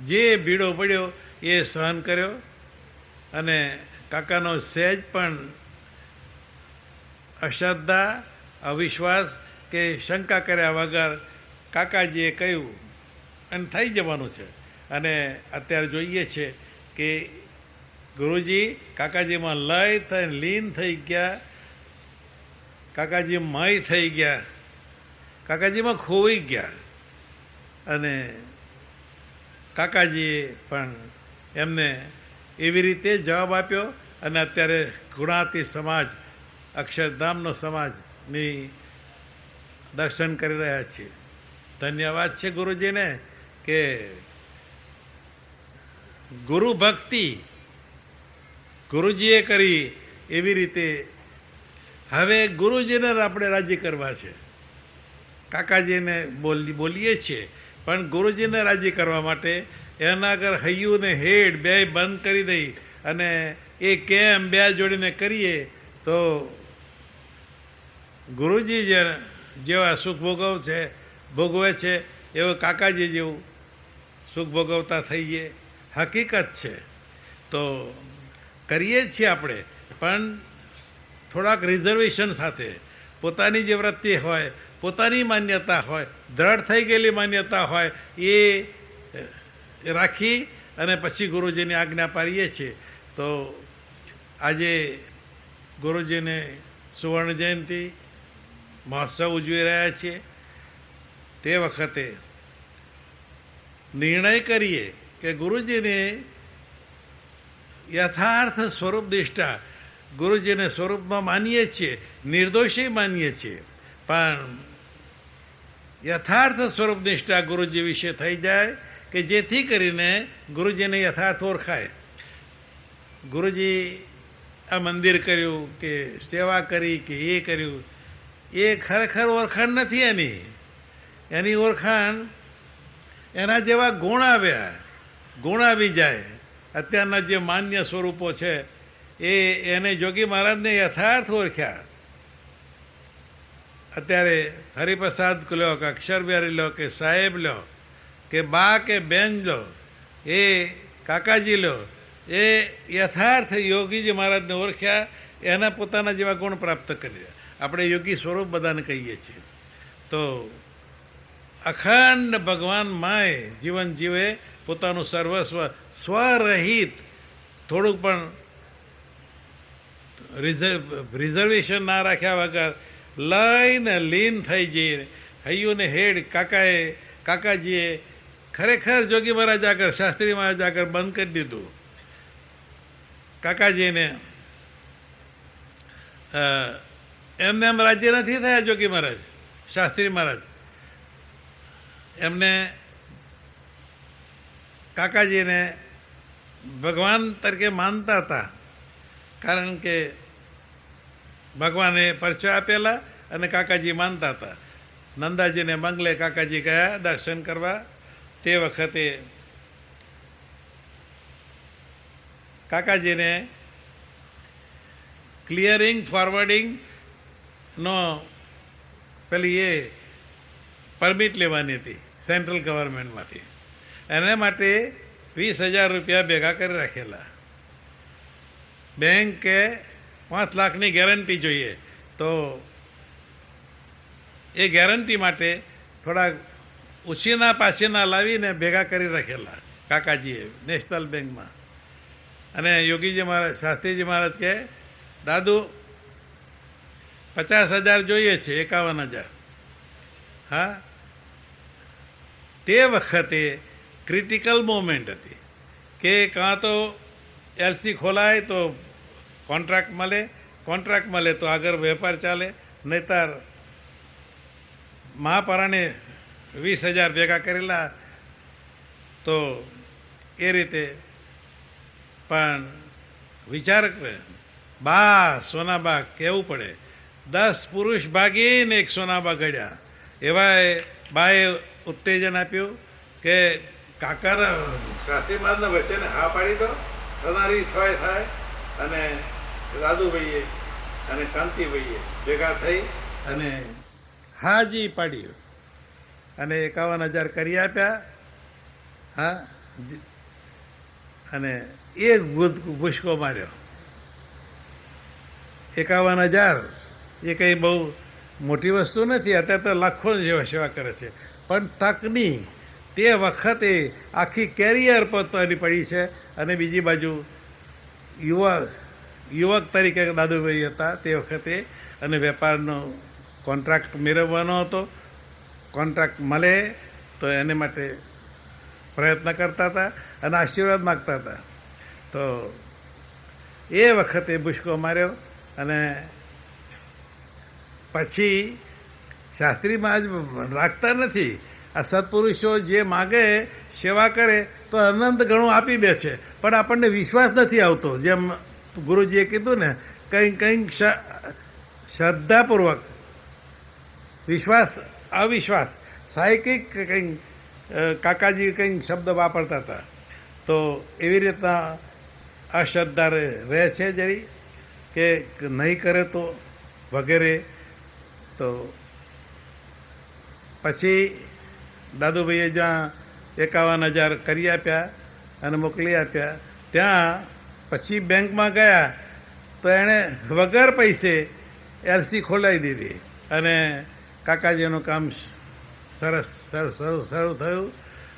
જે ભીડો પડ્યો એ સહન કર્યો, અને કાકાનો સહેજ પણ અશ્રદ્ધા, અવિશ્વાસ કે શંકા કર્યા વગર કાકાજીએ કહ્યું, અને થઈ જવાનું છે. અને અત્યારે જોઈએ છે કે ગુરુજી કાકાજીમાં લય થઈને લીન થઈ ગયા, કાકાજી મય થઈ ગયા, કાકાજીમાં ખોવાઈ ગયા. અને કાકાજીએ પણ એમને એવી રીતે જવાબ આપ્યો, અને અત્યારે ગુણાતી સમાજ, અક્ષરધામનો સમાજની દર્શન કરી રહ્યા છીએ. ધન્યવાદ છે ગુરુજીને કે ગુરુ ભક્તિ ગુરુજીએ કરી એવી રીતે હવે ગુરુજીને આપણે રાજી કરવા છે. કાકાજીને બોલીએ છીએ, પણ ગુરુજીને રાજી કરવા માટે એના આગળ હૈયું ને હેડ બે બંધ કરી દઈ અને એ કેમ બે જોડીને કરીએ તો ગુરુજી જેવા સુખ ભોગવે છે એવો કાકાજી જેવું સુખ ભોગવતા થઈએ. હકીકત છે. તો કરીએ છીએ આપણે, પણ થોડાક રિઝર્વેશન સાથે. પોતાની જે વૃત્તિ હોય, પોતાની માન્યતા હોય, દ્રઢ થઈ ગયેલી માન્યતા હોય, એ રાખી અને પછી ગુરુજીની આજ્ઞા પાડીએ છીએ. તો આજે ગુરુજીને સુવર્ણ જયંતિ મહોત્સવ ઉજવી રહ્યા છીએ. તે વખતે નિર્ણય કરીએ કે ગુરુજીને યથાર્થ સ્વરૂપ નિષ્ઠા, ગુરુજીને સ્વરૂપમાં માનીએ છીએ, નિર્દોષી માનીએ છીએ, પણ યથાર્થ સ્વરૂપ નિષ્ઠા ગુરુજી વિશે થઈ જાય કે જેથી કરીને ગુરુજીને યથાર્થ ઓળખાય. ગુરુજી આ મંદિર કર્યું કે સેવા કરી કે એ કર્યું, એ ખરેખર ઓળખાણ નથી એની ઓળખાણ એના જેવા ગુણ આવી જાય. અત્યારના જે માન્ય સ્વરૂપો છે એને જોગી મહારાજને યથાર્થ ઓળખ્યા. અત્યારે હરિપ્રસાદ લો કે અક્ષરબિહારી લો કે સાહેબ લો કે બા કે બેન લો, એ કાકાજી લો, એ યથાર્થ યોગીજી મહારાજને ઓળખ્યા, એના પોતાના જેવા ગુણ પ્રાપ્ત કર્યા. આપણે યોગી સ્વરૂપ બધાને કહીએ છીએ. તો અખંડ ભગવાન માય જીવન જીવે, પોતાનું સર્વસ્વ સ્વરહિત, થોડુંક પણ રિઝર્વેશન ના રાખ્યા વગર લઈને લીન થઈ જઈએ. હૈયું ને હેડ કાકાજીએ ખરેખર જોગી મહારાજ આગળ, શાસ્ત્રી મહારાજ આગળ બંધ કરી દીધું. કાકાજીને એમને એમ રાજ્ય નથી થયા જોગી મહારાજ, શાસ્ત્રી મહારાજ. એમને કાકાજીને ભગવાન તરીકે માનતા હતા, કારણ કે ભગવાને પરિચય આપેલા અને કાકાજી માનતા હતા. નંદાજીને મંગલે કાકાજી ગયા દર્શન કરવા. તે વખતે કાકાજીને ક્લિયરિંગ ફોરવર્ડિંગનો પેલી એ પરમિટ લેવાની હતી, સેન્ટ્રલ ગવર્મેન્ટમાંથી. એના માટે 20,000 રૂપિયા ભેગા કરી રાખેલા. બેંકે 5 લાખની ગેરંટી જોઈએ, તો એ ગેરંટી માટે થોડા ઉછીના પાછીના લાવીને ભેગા કરી રાખેલા કાકાજીએ નેશનલ બેંકમાં. અને યોગીજી મહારાજ, શાસ્ત્રીજી મહારાજ કહે, દાદુ 50,000 જોઈએ છે, 51,000. હા, તે વખતે ક્રિટિકલ મોમેન્ટ હતી કે કાં તો એલસી ખોલાય તો કોન્ટ્રાક્ટ મળે તો આગળ વેપાર ચાલે, નહીતર મહાપરાણે 20,000 ભેગા કરેલા. તો એ રીતે પણ વિચાર સોનાબા કહેવું પડે, 10 પુરુષ ભાગીને 1 સોનાબા ઘડ્યા. એવા બાએ ઉત્તેજન આપ્યું કે કાકાના શાસ્ત્રીમાદના વચ્ચેને હા પાડી દો, થનારી થાય. અને દાદુભાઈએ અને કાંતિભાઈએ ભેગા થઈ અને હાજી પાડી અને 51,000 કરી આપ્યા. હા, અને એક ભૂસકો માર્યો. 51,000 એ કંઈ બહુ મોટી વસ્તુ નથી. અત્યારે તો લાખો જેવા સેવા કરે છે, પણ તકની તે વખતે આખી કેરિયર પોતાની પડી છે. અને બીજી બાજુ યુવક તરીકે દાદુભાઈ હતા તે વખતે, અને વેપારનો કોન્ટ્રાક્ટ મેળવવાનો હતો. કોન્ટ્રાક્ટ મળે તો એને માટે પ્રયત્ન કરતા હતા અને આશીર્વાદ માગતા હતા. તો એ વખતે ભૂસકો માર્યો. અને પછી શાસ્ત્રીમાં જ રાખતા નથી. આ સત્પુરુષો જે માગે સેવા કરે તો અનંત ઘણું આપી દે છે, પણ આપણને વિશ્વાસ નથી આવતો. જેમ ગુરુજીએ કીધું ને, કંઈક શ્રદ્ધાપૂર્વક વિશ્વાસ અવિશ્વાસ સાયકિક કંઈક કાકાજી કંઈક શબ્દ વાપરતા હતા. તો એવી રીતના અશ્રદ્ધા રહે છે જરી, કે નહીં કરે તો વગેરે. તો પછી દાદુભાઈએ જ્યાં 51,000 કરી આપ્યા અને મોકલી આપ્યા, ત્યાં પછી બેંકમાં ગયા તો એણે વગર પૈસે એલસી ખોલાવી દીધી અને કાકાજીનું કામ સરસ શરૂ થયું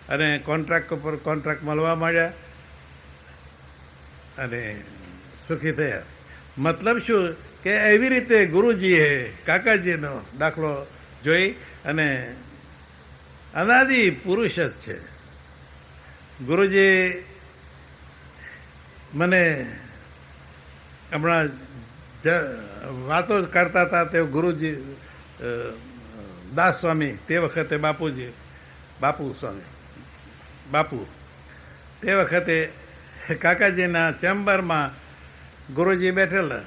અને કોન્ટ્રાક્ટ ઉપર કોન્ટ્રાક્ટ મળવા માંડ્યા અને સુખી થયા. મતલબ શું કે એવી રીતે ગુરુજીએ કાકાજીનો દાખલો જોઈ અને અનાદિ પુરુષ જ છે. ગુરુજી મને હમણાં વાતો કરતા હતા તે ગુરુજી દાસ સ્વામી, તે વખતે બાપુ તે વખતે કાકાજીના ચેમ્બરમાં ગુરુજી બેઠેલા.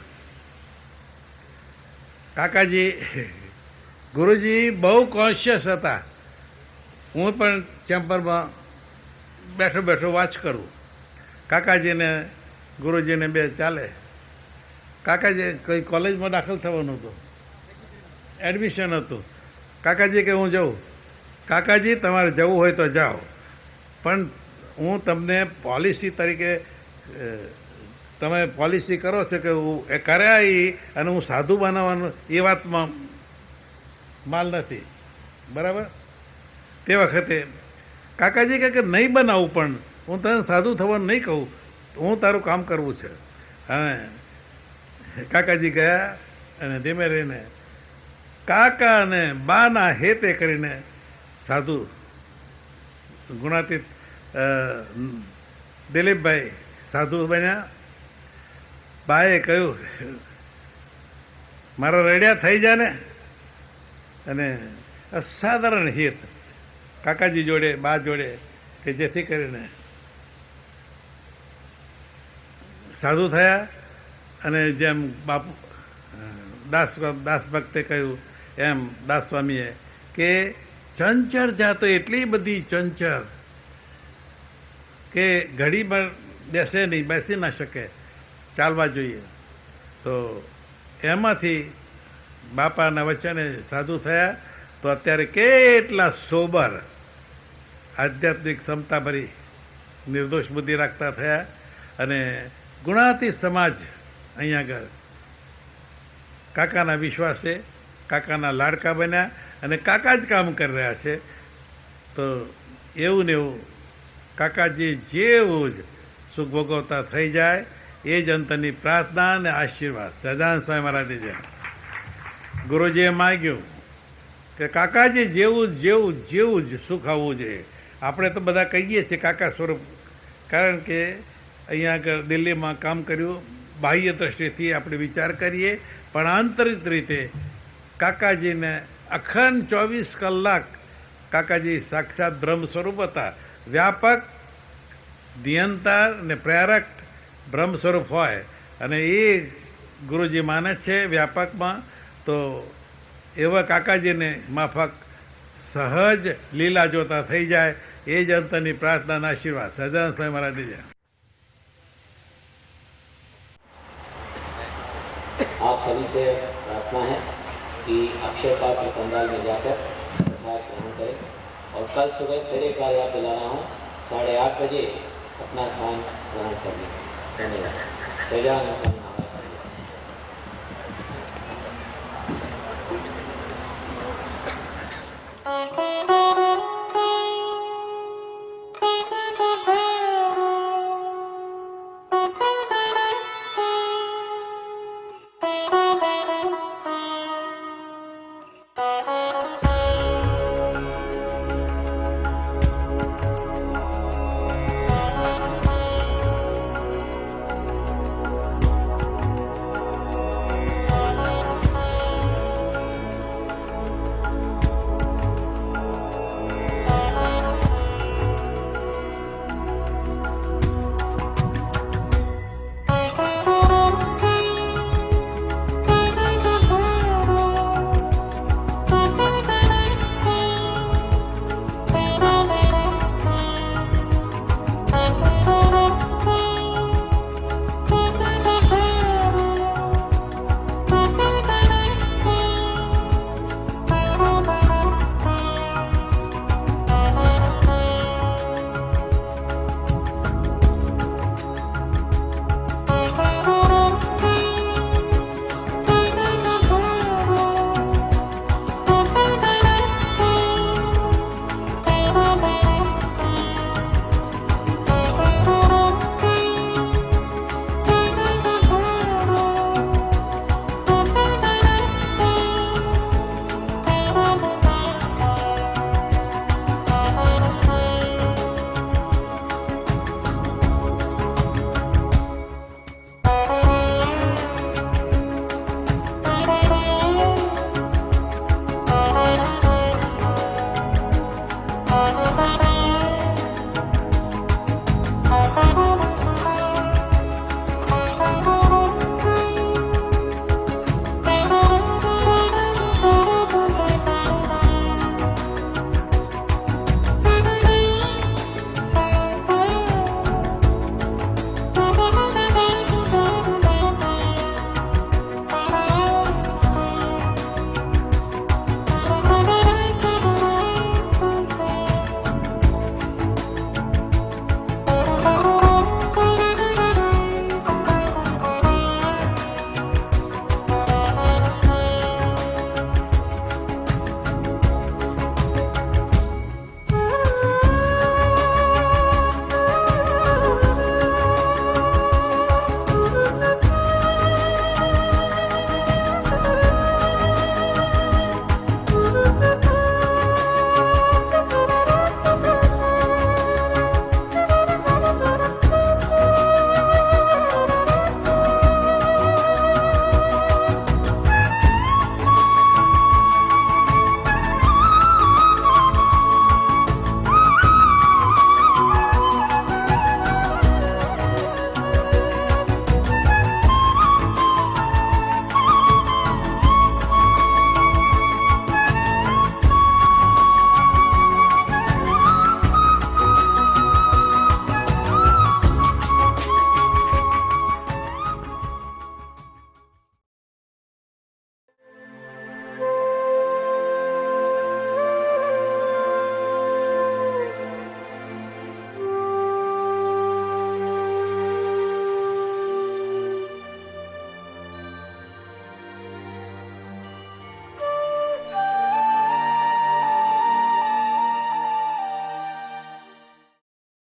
ગુરુજી બહુ કોન્શિયસ હતા. હું પણ ચેમ્બરમાં બેઠો વાચ કરું. કાકાજીને ગુરુજીને બે ચાલે. કાકાજી કંઈ કોલેજમાં દાખલ થવાનું હતું, એડમિશન હતું. કાકાજી કે હું જાઉં. કાકાજી તમારે જવું હોય તો જાઓ, પણ હું તમને પોલિસી તરીકે તમે પોલિસી કરો છો કે હું એ કર્યા અને હું સાધુ બનાવવાનું એ વાતમાં માલ નથી, બરાબર. તે વખતે કાકાજી કહે કે નહીં બનાવું, પણ હું તને સાધુ થવાનું નહીં કહું, હું તારું કામ કરવું છે. અને કાકાજી ગયા અને ધીમે રહીને કાકા અને બાના હેતે કરીને સાધુ ગુણાતીત દિલીપભાઈ સાધુ બન્યા. બાએ કહ્યું મારા રેડિયા થઈ જાય ને. અને અસાધારણ હિત કાકાજી જોડે, બા જોડે, કે જેથી કરીને સાધુ થયા. અને જેમ બાપુ દાસ ભક્તે કહ્યું એમ દાસ સ્વામીએ કે ચંચળ જાતો એટલી બધી ચંચળ કે ઘડીમાં બેસે નહીં, બેસી ના શકે, ચાલવા જોઈએ. તો એમાંથી બાપાના વચને સાધુ થયા. તો અત્યારે કેટલા સોબર આધ્યાત્મિક ક્ષમતાભરી નિર્દોષ બુદ્ધિ રાખતા થયા અને ગુણાતીત સમાજ અહીંયા આગળ કાકાના વિશ્વાસે કાકાના લાડકા બન્યા અને કાકા જ કામ કરી રહ્યા છે. તો એવું ને એવું કાકાજી જેવું જ સુખ ભોગવતા થઈ જાય એ જ અંતરની પ્રાર્થના અને આશીર્વાદ. સહજાનંદ સ્વામી મહારાજે જે ગુરુજીએ માગ્યું કે કાકાજી જેવું જેવું જ સુખ આવવું જોઈએ. આપણે તો બધા કહીએ છીએ કાકા સ્વરૂપ, કારણ કે અહીંયા આગળ દિલ્હીમાં કામ કર્યું, બાહ્ય દ્રષ્ટિથી આપણે વિચાર કરીએ, પણ આંતરિક રીતે કાકાજીને અખંડ 24 કલાક કાકાજી સાક્ષાત બ્રહ્મ સ્વરૂપ હતા. વ્યાપક, નિયંતર ને પ્રેરક બ્રહ્મ સ્વરૂપ હોય અને એ ગુરુજી માને છે વ્યાપકમાં. તો એવા કાકાજીને માફક સહજ લીલા જોતા થઈ જાય એ જ અંતરની પ્રાર્થનાના આશીર્વાદ. સહજાનંદ સ્વામી મહારાજની જય. आप सभी से प्रार्थना है कि अक्षय पात्र पंडाल में जाकर प्रसाद ग्रहण करें और कल सुबह फिर एक बार याद दिलाना हो 8:30 बजे अपना स्थान ग्रहण करने. धन्यवाद.